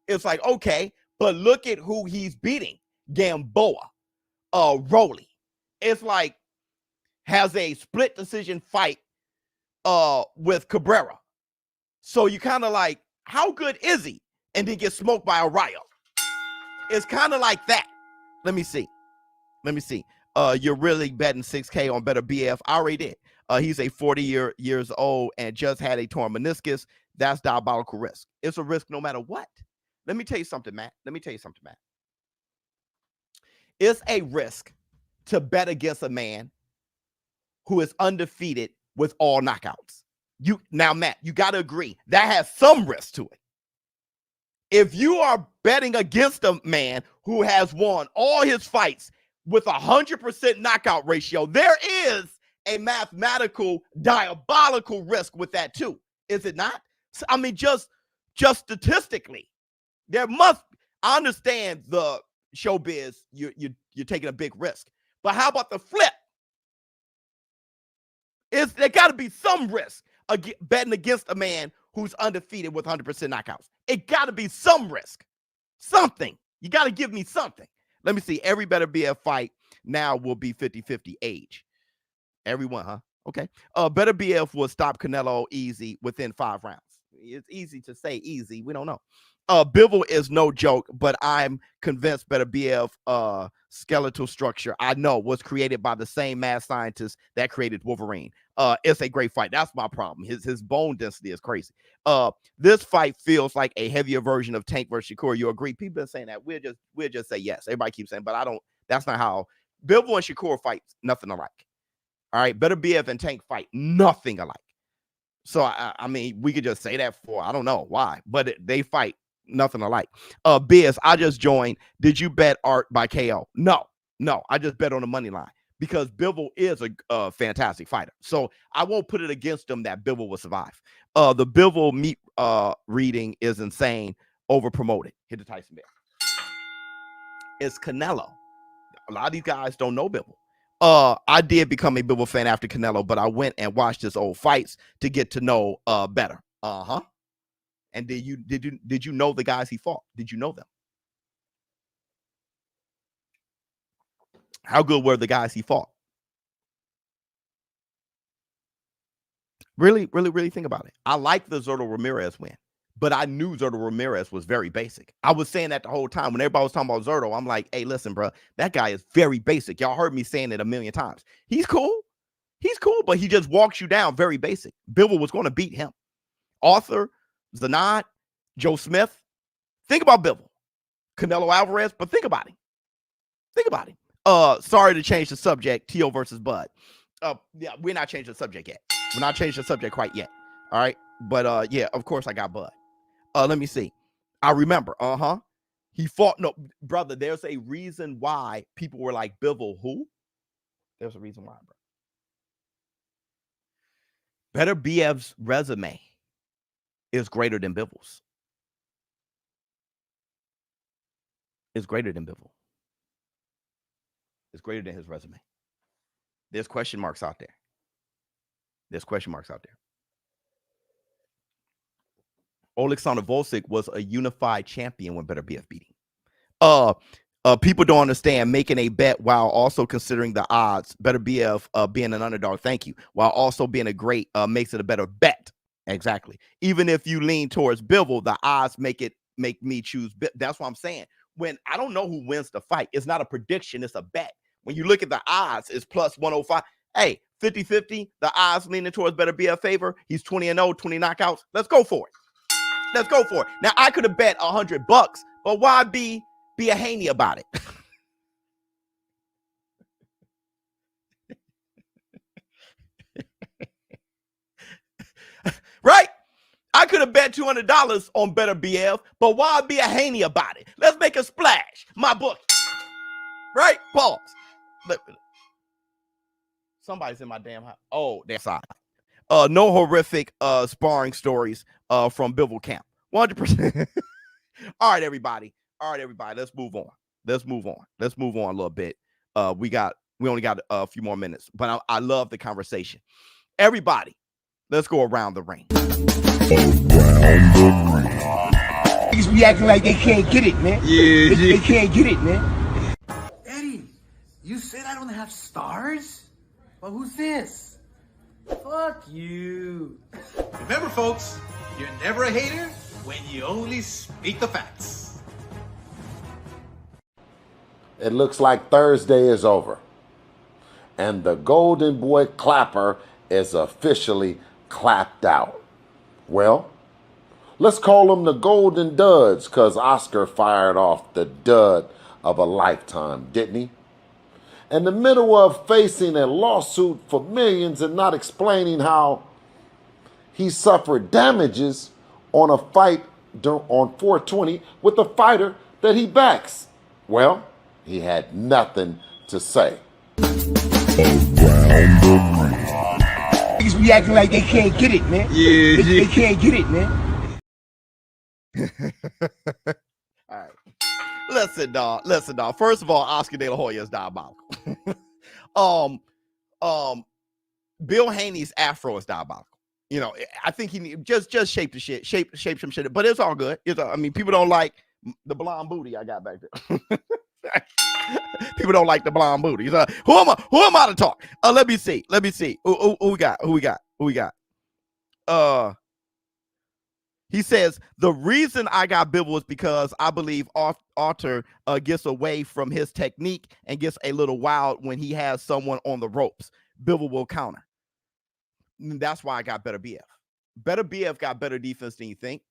It's like, okay, but look at who he's beating. Gamboa, Rolly. It's like has a split decision fight with Cabrera. So you kind of like, how good is he? And then get smoked by Arroyo. It's kind of like that. Let me see. You're really betting 6K on Beterbiev. I already did. He's a 40 years old and just had a torn meniscus. That's diabolical risk. It's a risk no matter what. Let me tell you something, Matt. It's a risk to bet against a man who is undefeated with all knockouts. Now, Matt, you got to agree that has some risk to it. If you are betting against a man who has won all his fights with 100% knockout ratio, there is a mathematical, diabolical risk with that too. Is it not? I mean, just statistically, there must. I understand the ShowBizz. You're taking a big risk, but how about the flip? There got to be some risk betting against a man who's undefeated with 100% knockouts. It got to be some risk. Something. You got to give me something. Let me see. Every Beterbiev fight now will be 50-50 age. Everyone, huh? Okay. Beterbiev will stop Canelo easy within 5 rounds. It's easy to say easy. We don't know. Bivol is no joke, but I'm convinced Beterbiev skeletal structure I know was created by the same mad scientist that created Wolverine. it's a great fight. That's my problem. His bone density is crazy. This fight feels like a heavier version of Tank versus Shakur. You agree? People been saying that. We'll just say yes. Everybody keeps saying, but I don't. That's not how Bivol and Shakur fight. Nothing alike. All right, Beterbiev and Tank fight nothing alike. So I mean, we could just say that for I don't know why, but they fight nothing alike. Biz, I just joined. Did you bet Art by KO? No, I just bet on the money line because Bivol is a fantastic fighter. So I won't put it against him that Bivol will survive. The Bivol meet reading is insane, over promoted. Hit the Tyson bell. It's Canelo. A lot of these guys don't know Bivol. I did become a Bivol fan after Canelo, but I went and watched his old fights to get to know better. And did you know the guys he fought? Did you know them? How good were the guys he fought? Really think about it. I like the Zurdo Ramirez win, but I knew Zurdo Ramirez was very basic. I was saying that the whole time. When everybody was talking about Zurdo, I'm like, hey, listen, bro, that guy is very basic. Y'all heard me saying it a million times. He's cool, but he just walks you down very basic. Bivol was going to beat him. Arthur, Zanad, Joe Smith. Think about Bivol. Canelo Alvarez, but think about him. Sorry to change the subject, T.O. versus Bud. Yeah, we're not changing the subject yet. We're not changing the subject quite yet. All right. But yeah, of course I got Bud. Let me see. I remember. He fought. No, brother, there's a reason why people were like, Bivol, who? There's a reason why, bro. Beterbiev's resume is greater than Bivol's. It's greater than Bivol. It's greater than his resume. There's question marks out there. Oleksandr Volcik was a unified champion when Beterbiev beat him. People don't understand making a bet while also considering the odds. Beterbiev being an underdog, thank you, while also being a great makes it a better bet. Exactly. Even if you lean towards Bivol, the odds make me choose. That's what I'm saying. When I don't know who wins the fight, it's not a prediction, it's a bet. When you look at the odds, it's plus 105. Hey, 50-50, the odds leaning towards Beterbiev favor. He's 20-0, 20 knockouts. Let's go for it. Now, I could have bet $100, but why be a Haney about it? Right? I could have bet $200 on Beterbiev, but why be a Haney about it? Let's make a splash. My book. Right? Pause. Somebody's in my damn house. Oh, that's side. No horrific sparring stories from Bivol camp. 100%. All right, everybody. Let's move on. Let's move on a little bit. We only got a few more minutes, but I love the conversation. Everybody, let's go around the ring. Niggas be acting like they can't get it, man. Yeah, they can't get it, man. Eddie, you said I don't have stars? Well, who's this? Fuck you. Remember, folks, you're never a hater when you only speak the facts. It looks like Thursday is over, and the Golden Boy Clapper is officially clapped out. Well, let's call them the Golden Duds, because Oscar fired off the dud of a lifetime, didn't he? In the middle of facing a lawsuit for millions and not explaining how he suffered damages on a fight on 420 with a fighter that he backs. Well, he had nothing to say. Niggas be acting like they can't get it, man. Yeah, they can't get it, man. All right. Listen, dog. First of all, Oscar De La Hoya is diabolical. Bill Haney's afro is diabolical. You know, I think he just shape the shit, shape some shit. But it's all good. I mean, people don't like the blonde booty I got back there. People don't like the blonde booty. Who am I to talk? Let me see. Who we got? He says, the reason I got Bivol is because I believe Arthur gets away from his technique and gets a little wild when he has someone on the ropes. Bivol will counter. That's why I got Beterbiev. Beterbiev got better defense than you think.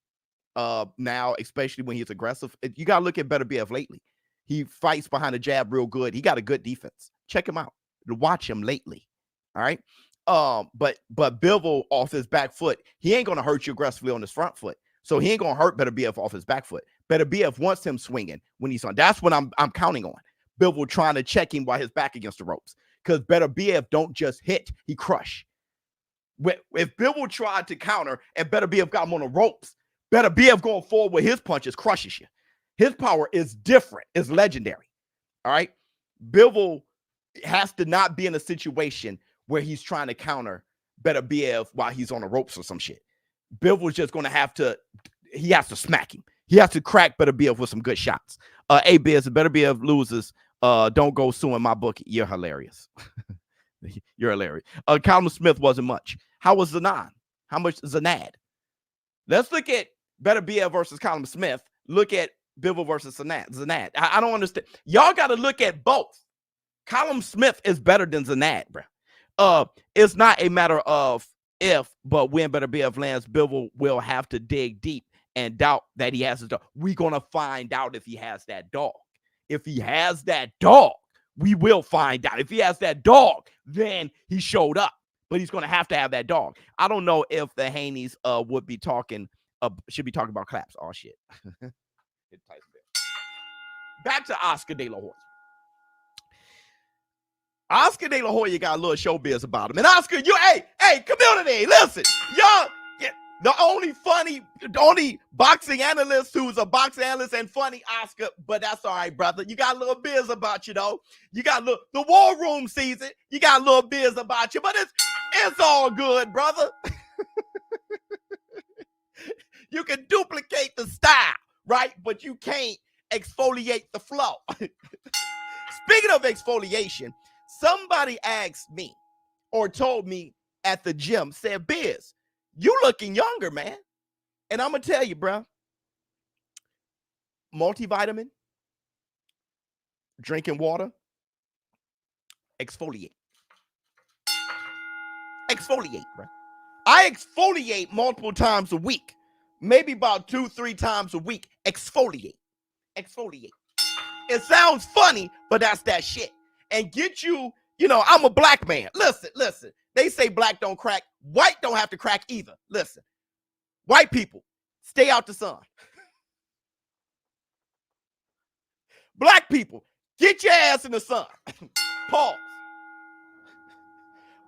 Now, especially when he's aggressive. You got to look at Beterbiev lately. He fights behind the jab real good. He got a good defense. Check him out. Watch him lately. All right. But Bivol off his back foot, he ain't gonna hurt you aggressively on his front foot. So he ain't gonna hurt Beterbiev off his back foot. Beterbiev wants him swinging when he's on. That's what I'm counting on. Bivol trying to check him while his back against the ropes. Because Beterbiev don't just hit, he crush. If Bivol tried to counter and Beterbiev got him on the ropes, Beterbiev going forward with his punches crushes you. His power is different. It's legendary. All right. Bivol has to not be in a situation where he's trying to counter Beterbiev while he's on the ropes or some shit. Bivol's just going to have to, he has to smack him. He has to crack Beterbiev with some good shots. Hey, Biz, if Beterbiev loses, don't go suing my bookie. You're hilarious. You're hilarious. Callum Smith wasn't much. How was Zanan? How much Zanad? Let's look at Beterbiev versus Callum Smith. Look at Bivol versus Zanad. I don't understand. Y'all got to look at both. Callum Smith is better than Zanad, bro. It's not a matter of if, but when Beterbiev lands, Bivol will have to dig deep and doubt that he has his dog. We're going to find out if he has that dog. If he has that dog, we will find out. If he has that dog, then he showed up. But he's going to have that dog. I don't know if the Haneys would be talking, should be talking about claps. Oh, shit. Back to Oscar De La Hoya. Oscar De La Hoya got a little showbiz about him. And Oscar, hey, community, listen. Y'all, the only boxing analyst who's a boxing analyst and funny, Oscar, but that's all right, brother. You got a little biz about you, though. You got the war room season. You got a little biz about you, but it's all good, brother. You can duplicate the style, right? But you can't exfoliate the flow. Speaking of exfoliation, somebody asked me or told me at the gym, said, Biz, you looking younger, man. And I'm going to tell you, bro, multivitamin, drinking water, exfoliate. Exfoliate, bro. I exfoliate multiple times a week, maybe about 2-3 times a week. Exfoliate. Exfoliate. It sounds funny, but that's that shit. And get you, I'm a black man. Listen. They say black don't crack. White don't have to crack either. Listen. White people, stay out the sun. Black people, get your ass in the sun. Pause.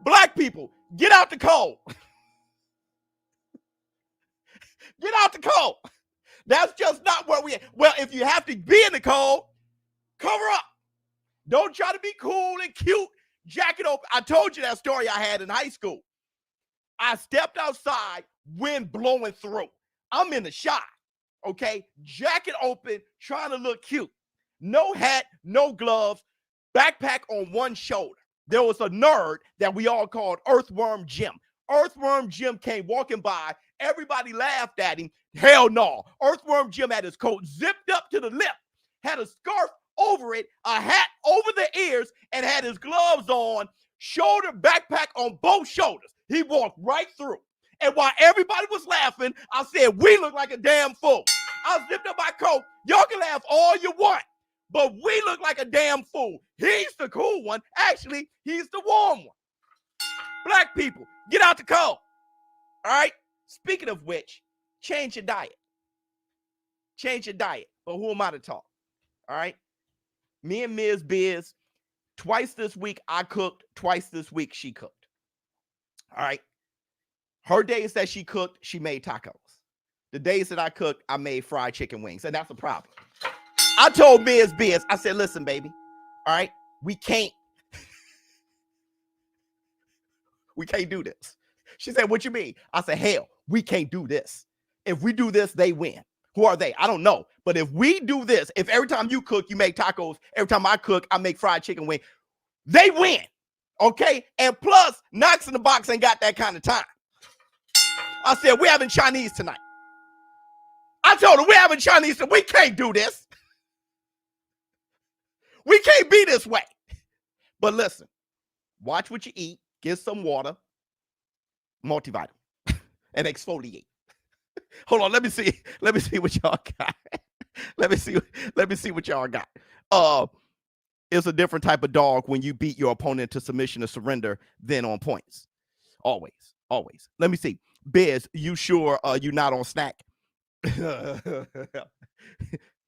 Black people, get out the cold. Get out the cold. That's just not where we at. Well, if you have to be in the cold, cover up. Don't try to be cool and cute. Jacket open. I told you that story I had in high school. I stepped outside, wind blowing through. I'm in the shot, okay? Jacket open, trying to look cute. No hat, no gloves, backpack on one shoulder. There was a nerd that we all called Earthworm Jim. Earthworm Jim came walking by. Everybody laughed at him. Hell no. Earthworm Jim had his coat zipped up to the lip, had a scarf over it, a hat over the ears, and had his gloves on, shoulder backpack on both shoulders. He walked right through. And while everybody was laughing, I said, we look like a damn fool. I zipped up my coat. Y'all can laugh all you want, but we look like a damn fool. He's the cool one. Actually, he's the warm one. Black people, get out the cold. All right? Speaking of which, change your diet. Change your diet. But who am I to talk? All right? Me and Ms. Biz, twice this week I cooked, twice this week she cooked. All right? Her days that she cooked, she made tacos. The days that I cooked, I made fried chicken wings, and that's a problem. I told Ms. Biz, I said, listen, baby, all right, we can't do this. She said, what you mean? I said, hell, we can't do this. If we do this, they win. Who are they? I don't know. But if we do this, if every time you cook, you make tacos, every time I cook, I make fried chicken wing, they win. Okay? And plus, Knox in the Box ain't got that kind of time. I said, we're having Chinese tonight. I told her, we're having Chinese tonight. We can't do this. We can't be this way. But listen, watch what you eat. Get some water. multivitamin and exfoliate. Hold on, let me see what y'all got. let me see what y'all got. It's a different type of dog when you beat your opponent to submission or surrender than on points. Always. Let me see. Biz, you sure you not on snack?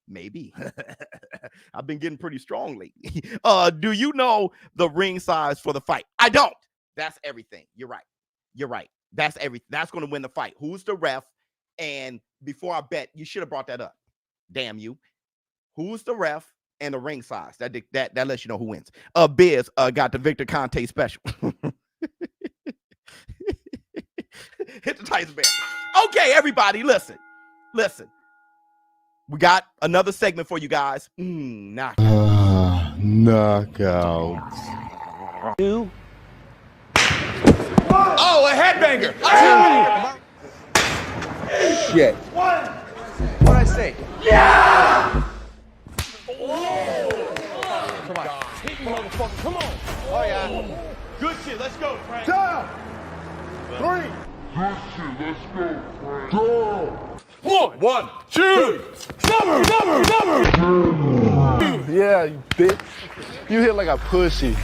Maybe. I've been getting pretty strong lately. Do you know the ring size for the fight? I don't. That's everything. You're right. That's everything. That's going to win the fight. Who's the ref? And before I bet, you should have brought that up. Damn you. Who's the ref and the ring size? That lets you know who wins. Biz got the Victor Conte special. Hit the Tyson Bear. Okay, everybody, listen. We got another segment for you guys. Knockout. Two. Oh, a headbanger. Shit. One. What'd I say? Yeah. Come on. Hit me, motherfucker. Come on. Oh, yeah. Good shit. Let's go, Frank. 3. Good shit, let's go, Frank. Go. 1, 2. Number. Yeah, you bitch. You hit like a pussy.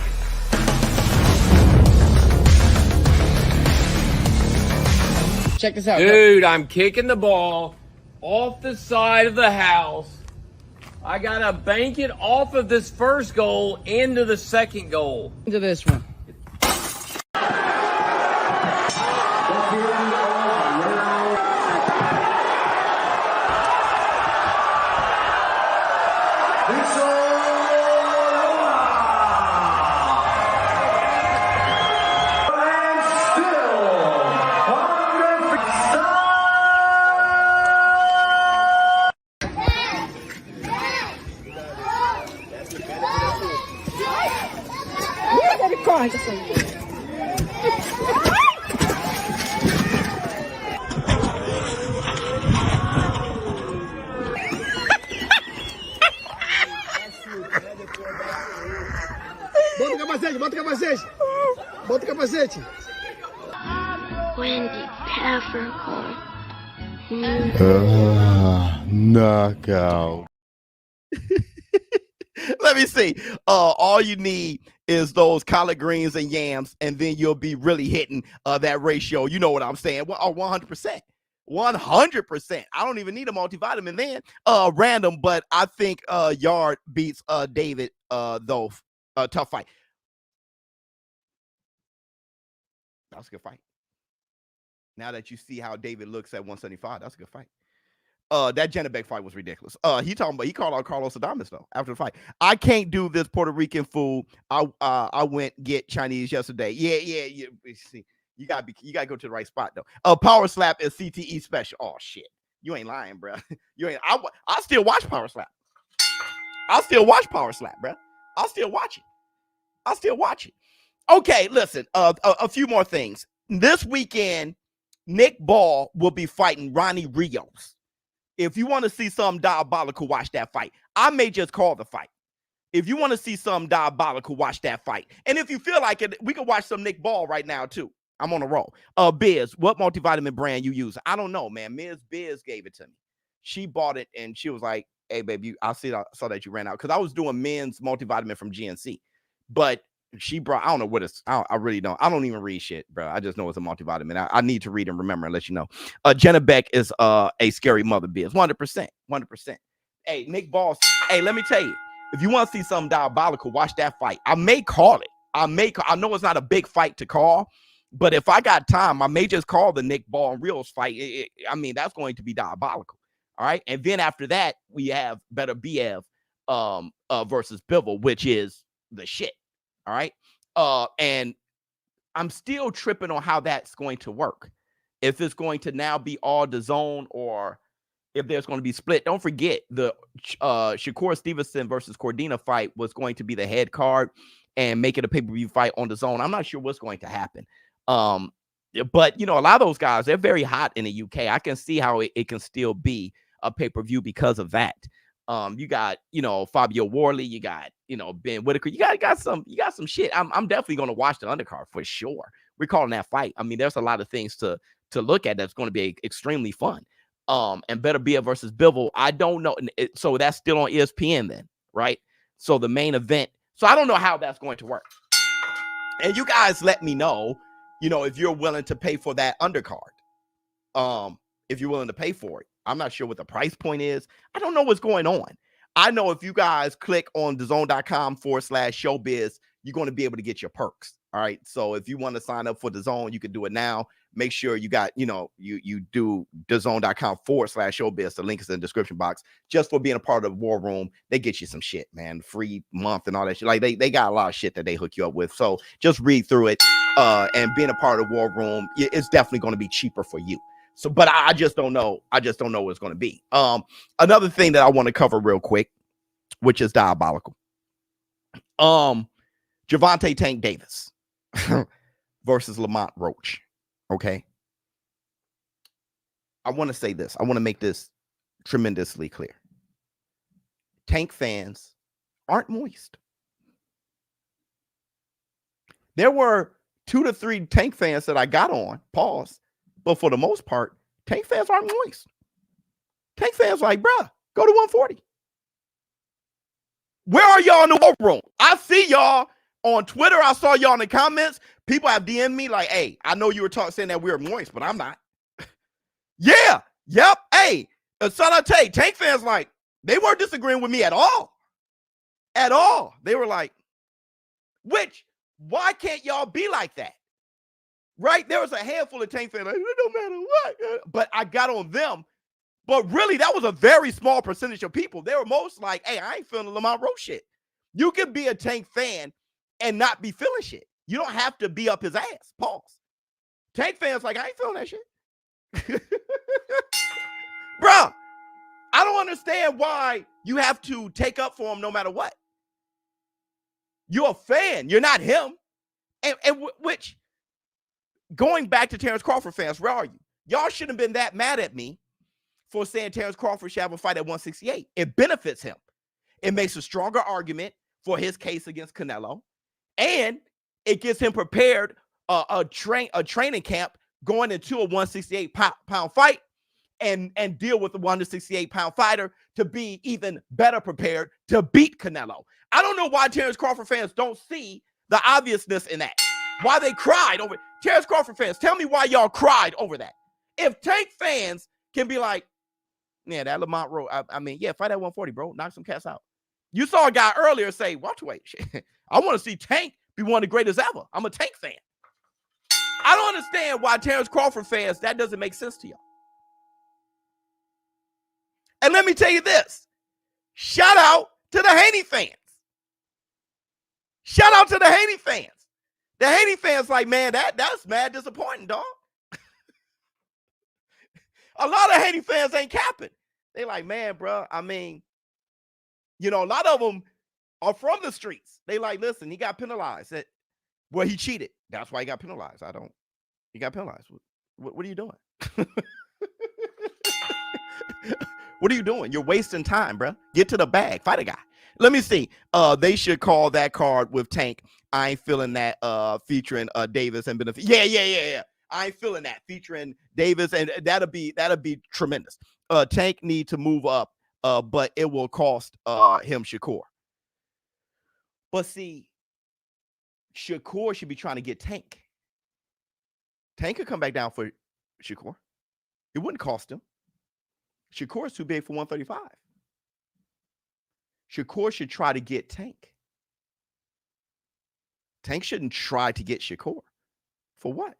Check this out. Dude, I'm kicking the ball off the side of the house. I gotta bank it off of this first goal into the second goal. Into this one. Bota o capacete. Wendy Peppercorn. Knockout. Let me see. All you need is those collard greens and yams, and then you'll be really hitting that ratio. You know what I'm saying? 100%. 100%. I don't even need a multivitamin then. Random, but I think Yard beats David though. Tough fight. That was a good fight. Now that you see how David looks at 175, that's a good fight. That Janabek fight was ridiculous. He called out Carlos Adames though after the fight. I can't do this Puerto Rican food. I went get Chinese yesterday. Yeah. See, you gotta go to the right spot though. Power Slap is CTE special. Oh shit, you ain't lying, bro. You ain't. I still watch Power Slap. I'll still watch Power Slap, bro. I'll still watch it. Okay, listen. A few more things. This weekend, Nick Ball will be fighting Ronnie Rios. If you want to see something diabolical, watch that fight. I may just call the fight. If you want to see something diabolical, watch that fight. And if you feel like it, we can watch some Nick Ball right now too. I'm on a roll. Biz, what multivitamin brand you use? I don't know, man. Ms. Biz gave it to me. She bought it and she was like, "Hey, baby, I saw that you ran out." Because I was doing men's multivitamin from GNC, but she brought, I don't know what it's, I really don't. I don't even read shit, bro. I just know it's a multivitamin. I need to read and remember and let you know. Jenna Beck is a scary mother, Biz. 100%. Hey, Nick Ball. Hey, let me tell you, if you want to see something diabolical, watch that fight. I may call it. I know it's not a big fight to call, but if I got time, I may just call the Nick Ball and Rios fight. I mean, that's going to be diabolical. All right. And then after that, we have Beterbiev versus Bivol, which is the shit. All right. And I'm still tripping on how that's going to work. If it's going to now be all DAZN or if there's going to be split. Don't forget the Shakur Stevenson versus Cordina fight was going to be the head card and make it a pay-per-view fight on DAZN. I'm not sure what's going to happen. But, you know, a lot of those guys, they're very hot in the UK. I can see how it can still be a pay-per-view because of that. You got, you know, Fabio Worley, you got, you know, Ben Whitaker, you got some shit. I'm definitely going to watch the undercard for sure. We're calling that fight. I mean, there's a lot of things to look at that's going to be extremely fun. And Beterbiev versus Bivol, I don't know. So that's still on ESPN then, right? So the main event. So I don't know how that's going to work. And you guys let me know, if you're willing to pay for that undercard. If you're willing to pay for it. I'm not sure what the price point is. I don't know what's going on. I know if you guys click on DAZN.com/showbiz, you're going to be able to get your perks. All right. So if you want to sign up for DAZN, you can do it now. Make sure you got, you do DAZN.com/showbiz. The link is in the description box. Just for being a part of the War Room, they get you some shit, man. Free month and all that shit. Like they got a lot of shit that they hook you up with. So just read through it. And being a part of the War Room, it's definitely going to be cheaper for you. So, but I just don't know. I just don't know what it's going to be. Another thing that I want to cover real quick, which is diabolical. Gervonta Tank Davis versus Lamont Roach. Okay. I want to say this. I want to make this tremendously clear. Tank fans aren't moist. There were 2 to 3 Tank fans that I got on, pause. But for the most part, Tank fans aren't moist. Tank fans like, bruh, go to 140. Where are y'all in the War Room? I see y'all on Twitter. I saw y'all in the comments. People have DM'd me like, hey, I know you were saying that we were moist, but I'm not. Yeah. Yep. Hey, Sanate, Tank fans like, they weren't disagreeing with me at all. At all. They were like, why can't y'all be like that? Right? There was a handful of Tank fans like, it don't matter what. But I got on them. But really, that was a very small percentage of people. They were most like, hey, I ain't feeling the Lamont Roach shit. You can be a Tank fan and not be feeling shit. You don't have to be up his ass. Pause. Tank fans like, I ain't feeling that shit. Bruh, I don't understand why you have to take up for him no matter what. You're a fan. You're not him. And which... Going back to Terrence Crawford fans, where are you? Y'all shouldn't have been that mad at me for saying Terrence Crawford should have a fight at 168. It benefits him. It makes a stronger argument for his case against Canelo, and it gets him prepared a training camp going into a 168-pound fight and deal with the 168-pound fighter to be even better prepared to beat Canelo. I don't know why Terrence Crawford fans don't see the obviousness in that. Why they cried over it. Terrence Crawford fans, tell me why y'all cried over that. If Tank fans can be like, yeah, that Lamont Roach, I mean, yeah, fight at 140, bro. Knock some cats out. You saw a guy earlier say, watch wait. I want to see Tank be one of the greatest ever. I'm a Tank fan. I don't understand why Terrence Crawford fans, that doesn't make sense to y'all. And let me tell you this. Shout out to the Haney fans. Shout out to the Haney fans. The Haney fans like, man, that's mad disappointing, dog. A lot of Haney fans ain't capping. They like, man, bro, I mean, a lot of them are from the streets. They like, listen, he got penalized. Well, he cheated. That's why he got penalized. He got penalized. What are you doing? What are you doing? You're wasting time, bro. Get to the bag. Fight a guy. Let me see. They should call that card with Tank. I ain't feeling that featuring Davis and Beterbiev. Yeah. I ain't feeling that featuring Davis, and that'll be tremendous. Tank need to move up, but it will cost him Shakur. But see, Shakur should be trying to get Tank. Tank could come back down for Shakur. It wouldn't cost him. Shakur is too big for 135. Shakur should try to get Tank. Tank shouldn't try to get Shakur. For what?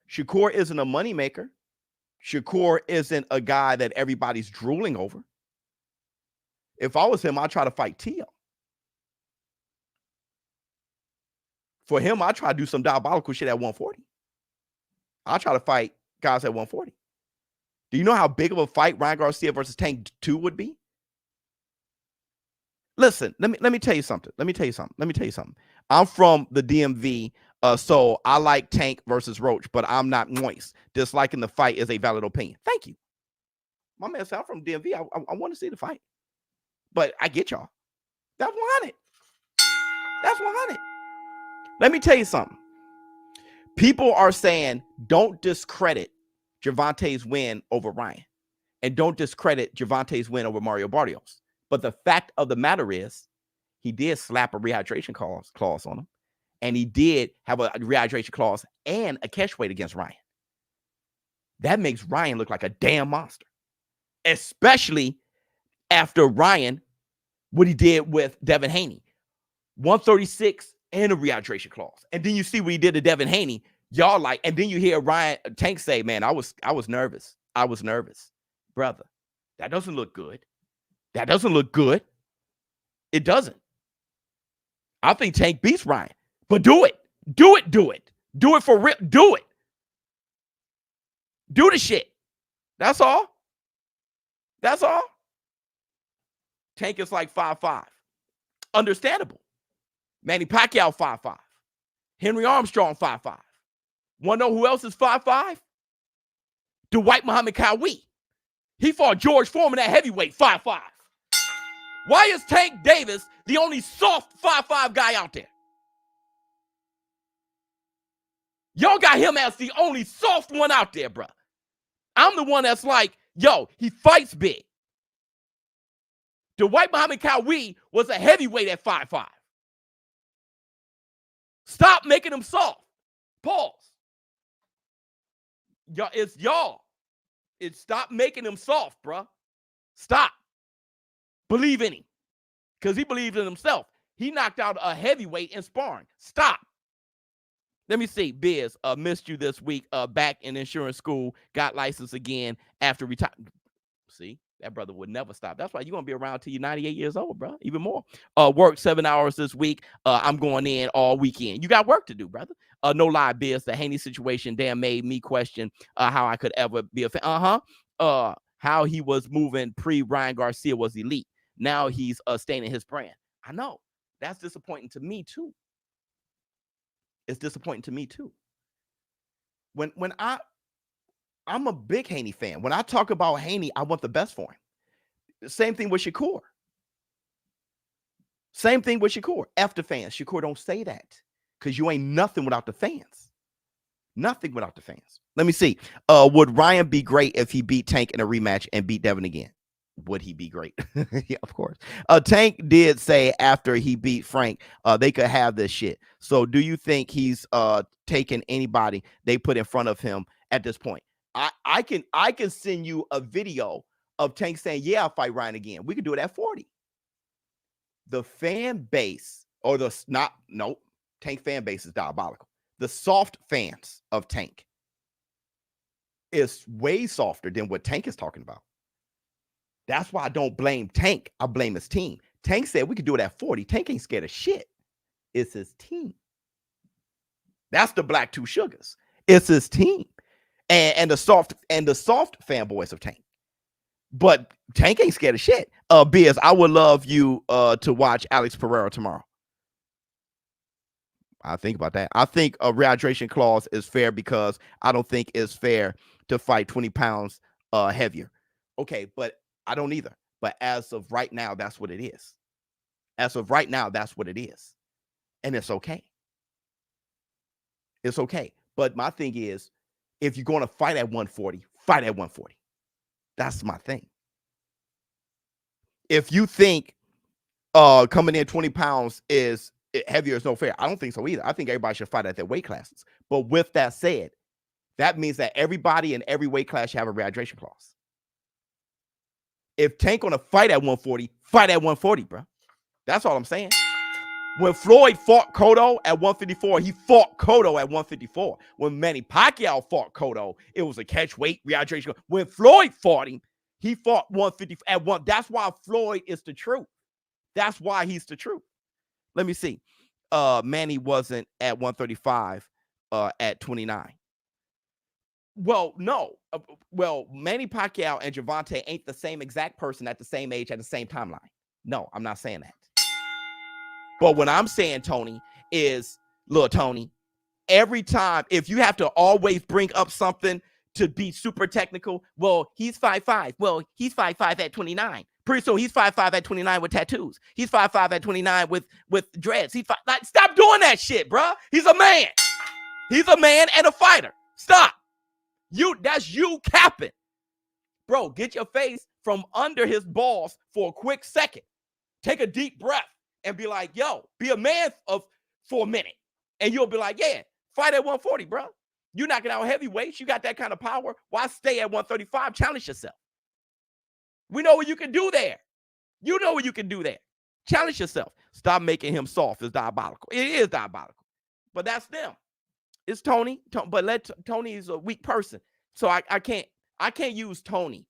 Shakur isn't a moneymaker. Shakur isn't a guy that everybody's drooling over. If I was him, I'd try to fight Tio. For him, I'd try to do some diabolical shit at 140. I'll try to fight guys at 140. Do you know how big of a fight Ryan Garcia versus Tank 2 would be? Listen, let me tell you something. I'm from the DMV, so I like Tank versus Roach, but I'm not moist. Disliking the fight is a valid opinion. Thank you. My man said I'm from DMV. I want to see the fight. But I get y'all. That's 100. That's 100. Let me tell you something. People are saying don't discredit Gervonta's win over Ryan, and don't discredit Gervonta's win over Mario Barrios. But the fact of the matter is, he did slap a rehydration clause on him, and he did have a rehydration clause and a catch weight against Ryan. That makes Ryan look like a damn monster, especially after Ryan, what he did with Devin Haney, 136 and a rehydration clause. And then you see what he did to Devin Haney. Y'all like, and then you hear Ryan Tank say, man, I was nervous. I was nervous. Brother, that doesn't look good. That doesn't look good. It doesn't. I think Tank beats Ryan. But do it. Do it. Do it. Do it for real. Do it. Do the shit. That's all. That's all. Tank is like 5'5". Understandable. Manny Pacquiao 5'5". Henry Armstrong 5'5". Want to know who else is 5'5"? Dwight Muhammad Cowie. He fought George Foreman at heavyweight 5'5". Why is Tank Davis the only soft 5'5" guy out there? Y'all got him as the only soft one out there, bro. I'm the one that's like, yo, he fights big. Dwight Muhammad Cowie was a heavyweight at 5'5". Stop making him soft. Pause. Y'all, it's y'all. It's stop making him soft, bro. Stop. Believe in him. Because he believes in himself. He knocked out a heavyweight in sparring. Stop. Let me see. Biz, missed you this week. Back in insurance school. Got licensed again after retirement. See? That brother would never stop. That's why you're going to be around till you're 98 years old, bro. Even more. Worked 7 hours this week. I'm going in all weekend. You got work to do, brother. No lie, Biz. The Haney situation damn made me question how I could ever be a fan. How he was moving pre-Ryan Garcia was elite. Now he's staying in his brand. I know. That's disappointing to me, too. It's disappointing to me, too. When I'm a big Haney fan. When I talk about Haney, I want the best for him. Same thing with Shakur. Same thing with Shakur. F the fans. Shakur, don't say that. Because you ain't nothing without the fans. Nothing without the fans. Let me see. Would Ryan be great if he beat Tank in a rematch and beat Devin again? Would he be great? Yeah, of course. Tank did say after he beat Frank, they could have this shit. So do you think he's taking anybody they put in front of him at this point? I can send you a video of Tank saying, yeah, I'll fight Ryan again. We could do it at 40. The fan base, or Tank fan base is diabolical. The soft fans of Tank is way softer than what Tank is talking about. That's why I don't blame Tank. I blame his team. Tank said we could do it at 40. Tank ain't scared of shit. It's his team. That's the Black Two Sugars. It's his team. And the soft fanboys of Tank. But Tank ain't scared of shit. Biz, I would love you to watch Alex Pereira tomorrow. I think about that. I think a rehydration clause is fair because I don't think it's fair to fight 20 pounds heavier. Okay, but I don't either. But as of right now, that's what it is. As of right now, that's what it is. And it's okay. It's okay. But my thing is, if you're going to fight at 140, fight at 140. That's my thing. If you think coming in 20 pounds is heavier is no fair, I don't think so either. I think everybody should fight at their weight classes. But with that said, that means that everybody in every weight class should have a rehydration clause. If Tank gonna fight at 140, fight at 140, bro. That's all I'm saying. When Floyd fought Cotto at 154, he fought Cotto at 154. When Manny Pacquiao fought Cotto, it was a catch weight rehydration. When Floyd fought him, he fought 150 at 1. That's why Floyd is the truth. That's why he's the truth. Let me see. Manny wasn't at 135 at 29. Well, no. Manny Pacquiao and Gervonta ain't the same exact person at the same age at the same timeline. No, I'm not saying that. But what I'm saying, Tony, is, look, Tony, every time, if you have to always bring up something to be super technical, well, he's 5'5". Well, he's 5'5" at 29. Pretty soon, he's 5'5" at 29 with tattoos. He's 5'5" at 29 with dreads. Like, stop doing that shit, bro. He's a man. He's a man and a fighter. Stop. That's you capping. Bro, get your face from under his balls for a quick second. Take a deep breath and be like, yo, be a man for a minute. And you'll be like, yeah, fight at 140, bro. You're knocking out heavyweights. You got that kind of power. Why stay at 135? Challenge yourself. We know what you can do there. You know what you can do there. Challenge yourself. Stop making him soft. It's diabolical. It is diabolical. But that's them. It's Tony. But Tony is a weak person. So I can't use Tony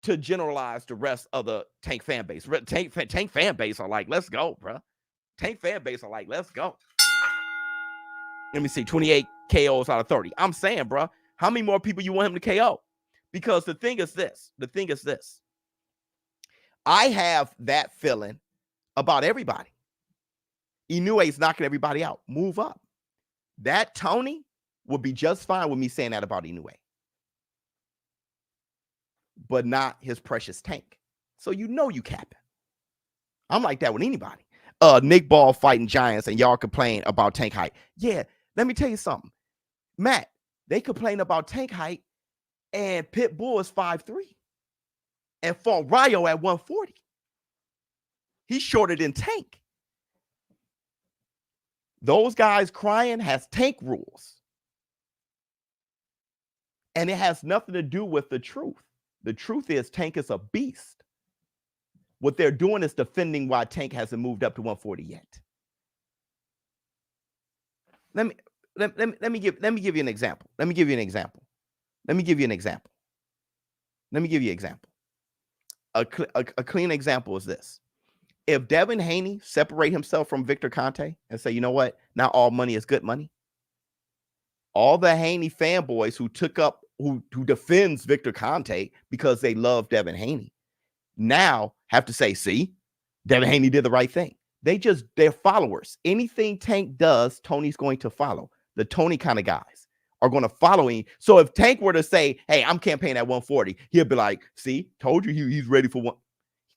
to generalize the rest of the Tank fan base. Tank fan base are like, let's go, bro. Tank fan base are like, let's go. Let me see, 28 KOs out of 30. I'm saying, bro, how many more people you want him to KO? Because the thing is this. I have that feeling about everybody. Inoue is knocking everybody out. Move up. That Tony would be just fine with me saying that about Inoue. But not his precious Tank. So you know you capping. I'm like that with anybody. Nick Ball fighting giants and y'all complain about Tank height. Yeah, let me tell you something. Matt, they complain about Tank height and Pitbull is 5'3" and fought Rayo at 140. He's shorter than Tank. Those guys crying has Tank rules. And it has nothing to do with the truth. The truth is Tank is a beast. What they're doing is defending why Tank hasn't moved up to 140 yet. Let me give you an example. Let me give you an example. A clean example is this. If Devin Haney separate himself from Victor Conte and say, you know what, not all money is good money. All the Haney fanboys who defends Victor Conte because they love Devin Haney now have to say, see, Devin Haney did the right thing. They're followers. Anything Tank does, Tony's going to follow. The Tony kind of guys are going to follow him. So if Tank were to say, hey, I'm campaigning at 140, he'll be like, see, told you he's ready for one.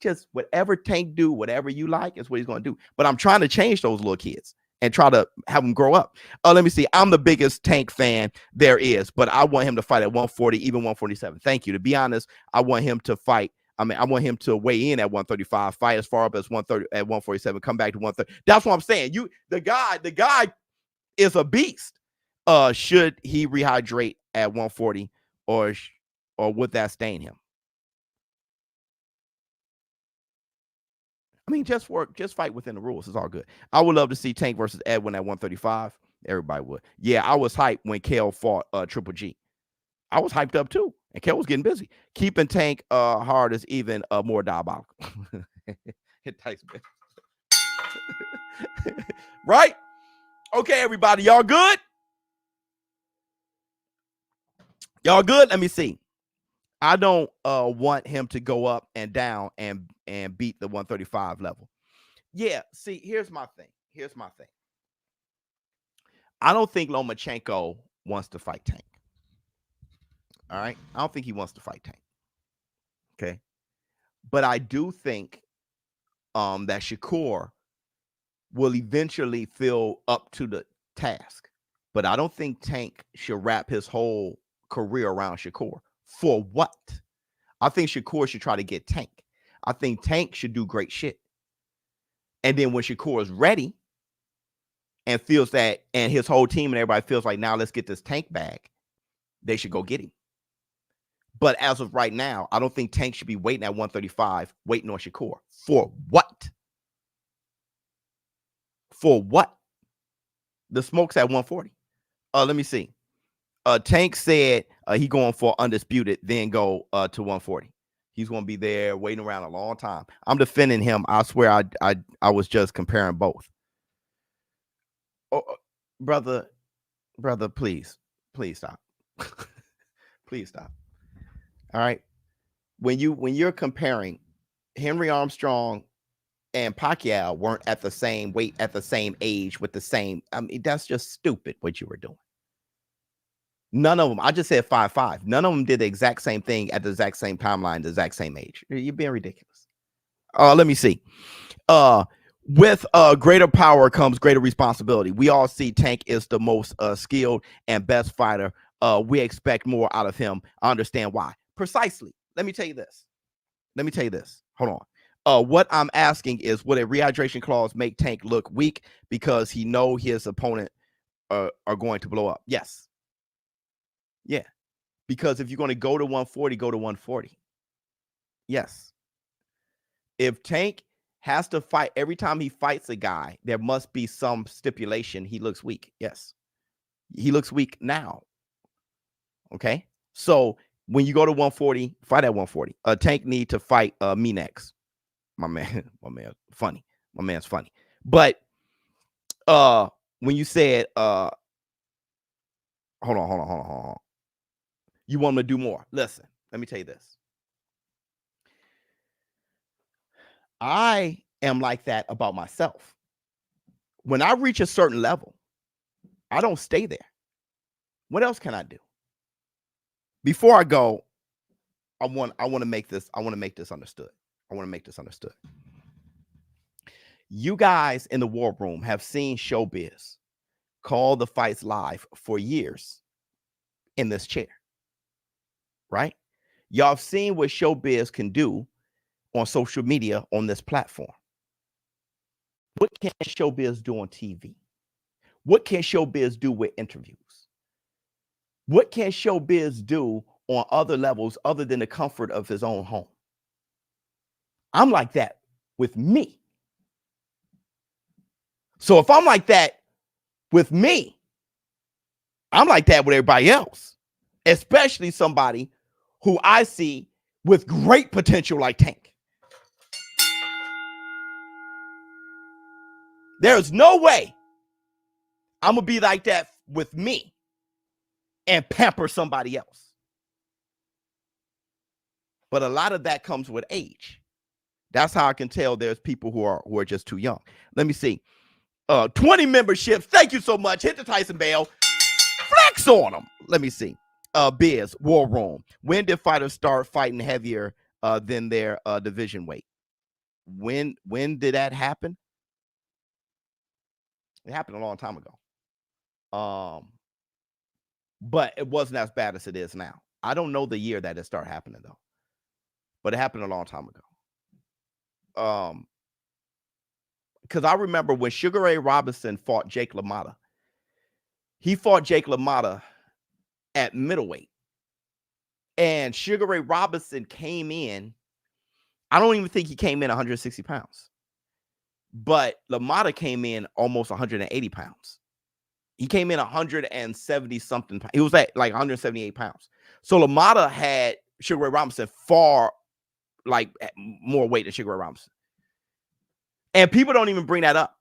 Just whatever Tank do, whatever you like is what he's going to do. But I'm trying to change those little kids and try to have them grow up. Let me see. I'm the biggest Tank fan there is, but I want him to fight at 140, even 147. Thank you. To be honest, I want him to fight. I want him to weigh in at 135, fight as far up as 130 at 147, come back to 130. That's what I'm saying. The guy is a beast. Should he rehydrate at 140 or would that stain him? I mean, just fight within the rules. It's all good. I would love to see Tank versus Edwin at 135. Everybody would. Yeah, I was hyped when Kale fought Triple G. I was hyped up too. And Kale was getting busy. Keeping Tank hard is even more diabolical. It takes right? Okay, everybody. Y'all good? Y'all good? Let me see. I don't want him to go up and down and beat the 135 level. Yeah, see, here's my thing. I don't think Lomachenko wants to fight Tank. All right? I don't think he wants to fight Tank. Okay? But I do think that Shakur will eventually feel up to the task. But I don't think Tank should wrap his whole career around Shakur. For what? I think Shakur should try to get Tank. I think Tank should do great shit. And then when Shakur is ready and feels that, and his whole team and everybody feels like, now let's get this Tank back, they should go get him. But as of right now, I don't think Tank should be waiting at 135, waiting on Shakur. For what? For what? The smoke's at 140. Let me see. Tank said he going for undisputed, then go to 140. He's going to be there waiting around a long time. I'm defending him. I swear I was just comparing both. Oh, brother, please stop. Please stop. All right. When you're comparing, Henry Armstrong and Pacquiao weren't at the same weight, at the same age, with the same. I mean, that's just stupid what you were doing. None of them. I just said 5'5". None of them did the exact same thing at the exact same timeline, the exact same age. You're being ridiculous. Let me see. with greater power comes greater responsibility. We all see Tank is the most skilled and best fighter. We expect more out of him. I understand why. Precisely. Let me tell you this. Hold on. What I'm asking is, would a rehydration clause make Tank look weak because he know his opponent are going to blow up? Yes. Yeah. Because if you're going to go to 140, go to 140. Yes. If Tank has to fight every time he fights a guy, there must be some stipulation. He looks weak. Yes. He looks weak now. Okay. So when you go to 140, fight at 140. Tank need to fight me next. My man, funny. My man's funny. But when you said hold on. You want him to do more. Listen, let me tell you this. I am like that about myself. When I reach a certain level, I don't stay there. What else can I do? Before I go, I want to make this understood. You guys in the war room have seen ShowBizz call the fights live for years in this chair, right? Y'all have seen what ShowBizz can do on social media on this platform. What can ShowBizz do on TV? What can ShowBizz do with interviews? What can ShowBizz do on other levels other than the comfort of his own home? I'm like that with me. So if I'm like that with me, I'm like that with everybody else, especially somebody who I see with great potential like Tank. There's no way I'm going to be like that with me and pamper somebody else. But a lot of that comes with age. That's how I can tell there's people who are just too young. Let me see. 20 memberships. Thank you so much. Hit the Tyson bell. Flex on them. Let me see. Biz, War Room. When did fighters start fighting heavier than their division weight? When did that happen? It happened a long time ago. But it wasn't as bad as it is now. I don't know the year that it started happening though. But it happened a long time ago. Because I remember when Sugar Ray Robinson fought Jake LaMotta. He fought Jake LaMotta at middleweight. And Sugar Ray Robinson came in. I don't even think he came in 160 pounds. But LaMotta came in almost 180 pounds. He came in 170 something. He was at like 178 pounds. So LaMotta had Sugar Ray Robinson far like more weight than Sugar Ray Robinson. And people don't even bring that up.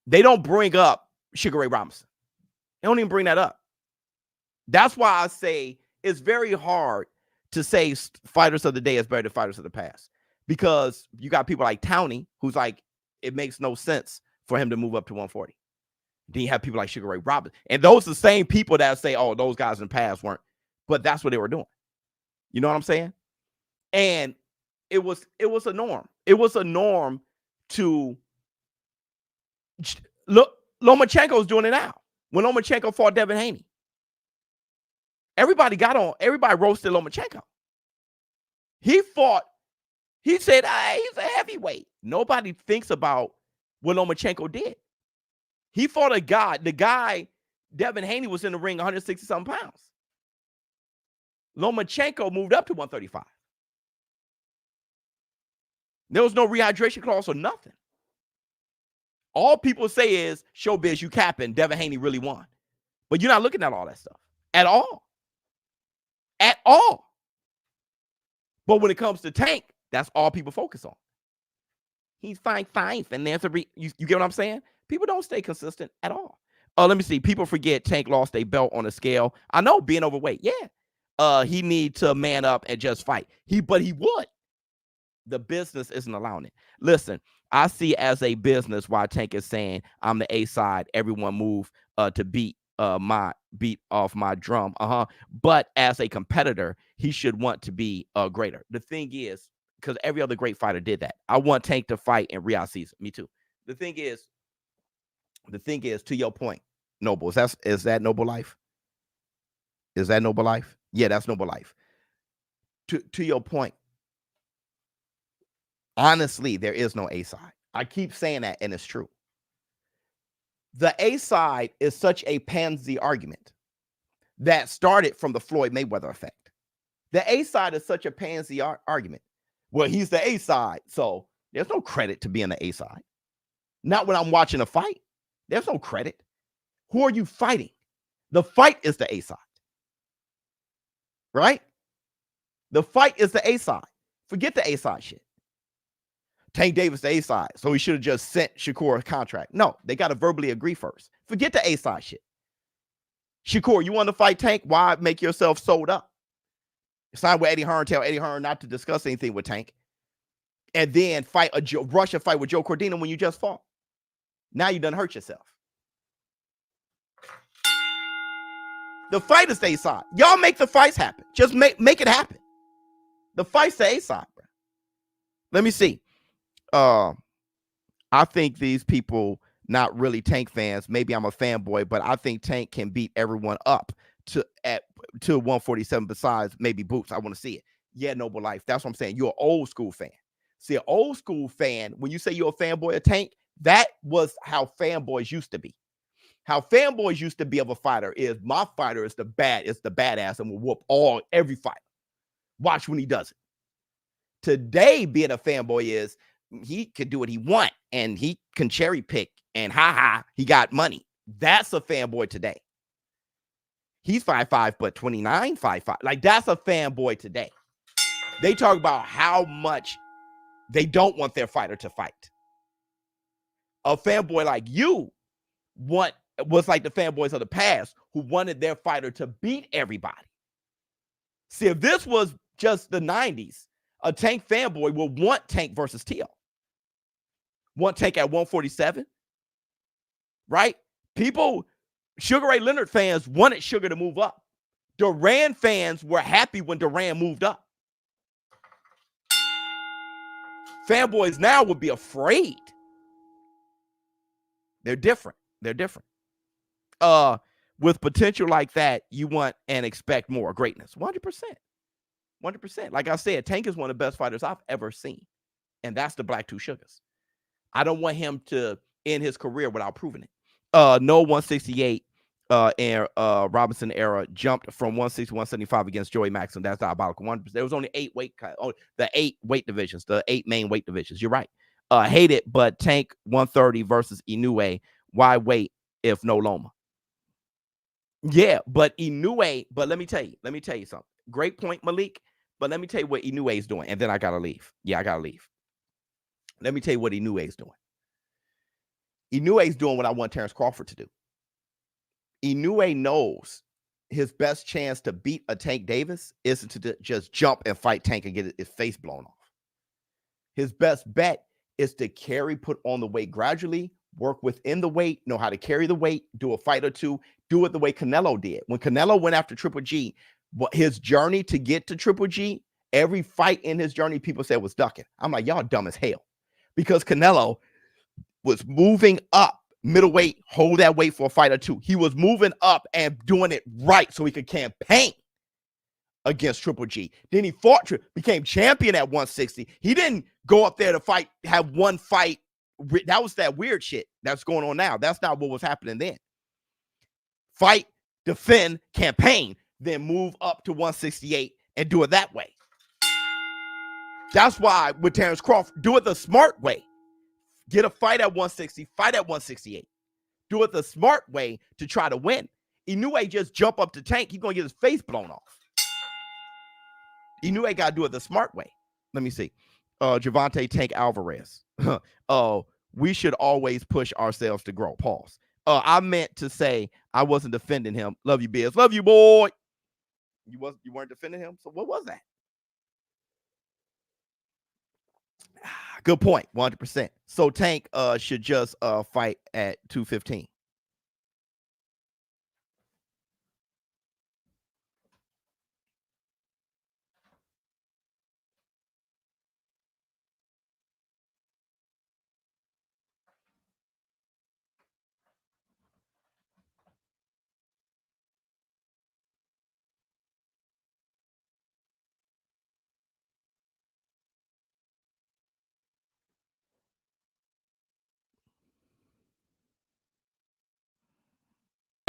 They don't bring up Sugar Ray Robinson. They don't even bring that up. That's why I say it's very hard to say fighters of the day is better than fighters of the past. Because you got people like Towney, who's like, it makes no sense for him to move up to 140. Then you have people like Sugar Ray Robinson. And those are the same people that say, oh, those guys in the past weren't. But that's what they were doing. You know what I'm saying? And it was a norm. It was a norm to look. Lomachenko's doing it now. When Lomachenko fought Devin Haney, everybody roasted Lomachenko. He said, he's a heavyweight. Nobody thinks about what Lomachenko did. He fought the guy, Devin Haney was in the ring 160 something pounds. Lomachenko moved up to 135. There was no rehydration clause or nothing. All people say is, ShowBizz, you capping, Devin Haney really won. But you're not looking at all that stuff. At all. At all. But when it comes to Tank, that's all people focus on. He's fine, and there's you get what I'm saying? People don't stay consistent at all. Let me see. People forget Tank lost a belt on a scale. I know, being overweight. Yeah. He need to man up and just fight. But he would. The business isn't allowing it. Listen, I see as a business why Tank is saying I'm the A side. Everyone move to beat off my drum. But as a competitor, he should want to be greater. The thing is, because every other great fighter did that. I want Tank to fight in Riyadh season. Me too. The thing is, to your point, Noble, is that Noble Life? Is that Noble Life? Yeah, that's Noble Life. To your point, honestly, there is no A side. I keep saying that, and it's true. The A side is such a pansy argument that started from the Floyd Mayweather effect. The A side is such a pansy argument. Well, he's the A side, so there's no credit to being the A side. Not when I'm watching a fight. There's no credit. Who are you fighting? The fight is the A side. Right? The fight is the A side. Forget the A side shit. Tank Davis the A side, so he should have just sent Shakur a contract. No, they got to verbally agree first. Forget the A side shit. Shakur, you want to fight Tank? Why make yourself sold up? Sign with Eddie Hearn, tell Eddie Hearn not to discuss anything with Tank, and then rush a fight with Joe Cordino when you just fought. Now you done hurt yourself. The fight is the A side. Y'all make the fights happen. Just make it happen. The fight's the A side, bro. Let me see. I think these people not really Tank fans. Maybe I'm a fanboy, but I think Tank can beat everyone up to 147 besides maybe Boots. I want to see it. Yeah, Noble Life. That's what I'm saying. You're an old school fan. See, an old school fan, when you say you're a fanboy of Tank, that was how fanboys used to be. How fanboys used to be of a fighter is my fighter is the badass and will whoop every fighter. Watch when he does it. Today, being a fanboy is he can do what he want and he can cherry pick and he got money. That's a fanboy today. He's 5'5", but 29, 5'5". Like, that's a fanboy today. They talk about how much they don't want their fighter to fight. A fanboy like you was like the fanboys of the past who wanted their fighter to beat everybody. See, if this was just the 90s, a Tank fanboy will want Tank versus TL. Want Tank at 147, right? People, Sugar Ray Leonard fans wanted Sugar to move up. Duran fans were happy when Duran moved up. Fanboys now would be afraid. They're different. With potential like that, you want and expect more greatness. 100%. Like I said, Tank is one of the best fighters I've ever seen. And that's the Black Two Sugars. I don't want him to end his career without proving it. No 168 and Robinson era jumped from 160 to 175 against Joey Maxson. That's diabolical. There was only 8 weight divisions, the 8 main weight divisions. You're right. Hate it, but Tank 130 versus Inoue. Why wait if no Loma? Yeah, but Inoue, but let me tell you something. Great point, Malik. But let me tell you what Inoue is doing, and then I gotta leave. Yeah, I gotta leave. Let me tell you what Inoue is doing. Inoue is doing what I want Terrence Crawford to do. Inoue knows his best chance to beat a Tank Davis is to just jump and fight Tank and get his face blown off. His best bet is to put on the weight gradually, work within the weight, know how to carry the weight, do a fight or two, do it the way Canelo did. When Canelo went after Triple G, his journey to get to Triple G, every fight in his journey, people said was ducking. I'm like, y'all dumb as hell. Because Canelo was moving up middleweight, hold that weight for a fight or two. He was moving up and doing it right so he could campaign against Triple G. Then he became champion at 160. He didn't go up there to fight, have one fight. That was that weird shit that's going on now. That's not what was happening then. Fight, defend, campaign, then move up to 168 and do it that way. That's why with Terrence Crawford, do it the smart way. Get a fight at 160, fight at 168. Do it the smart way to try to win. Inoue just jump up to Tank, he's going to get his face blown off. Inoue got to do it the smart way. Let me see. Javante Tank Alvarez. We should always push ourselves to grow. Pause. I meant to say I wasn't defending him. Love you, Biz. Love you, boy. You weren't defending him? So what was that? Good point. 100%. So Tank should just fight at 215.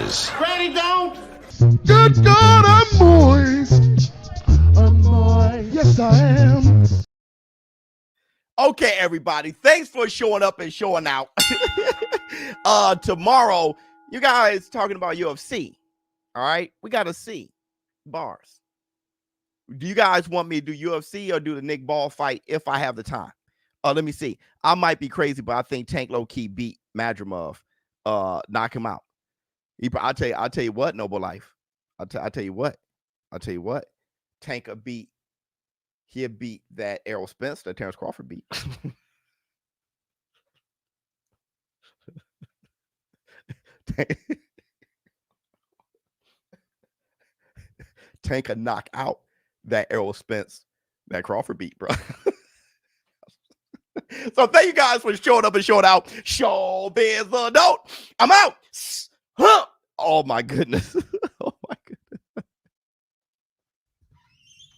ShowBizz. Granny, don't. Good God, I'm moist. I'm moist. Yes, I am. Okay, everybody. Thanks for showing up and showing out. Tomorrow, you guys talking about UFC. All right, we got to see bars. Do you guys want me to do UFC or do the Nick Ball fight if I have the time? Let me see. I might be crazy, but I think Tank low-key beat Madrimov. Knock him out. I'll tell you what, Noble Life. I'll tell you what. Tank he'll beat that Errol Spence that Terrence Crawford beat. Tank a knock out that Errol Spence that Crawford beat, bro. So thank you guys for showing up and showing out. ShowBizz, note. I'm out. Oh my goodness.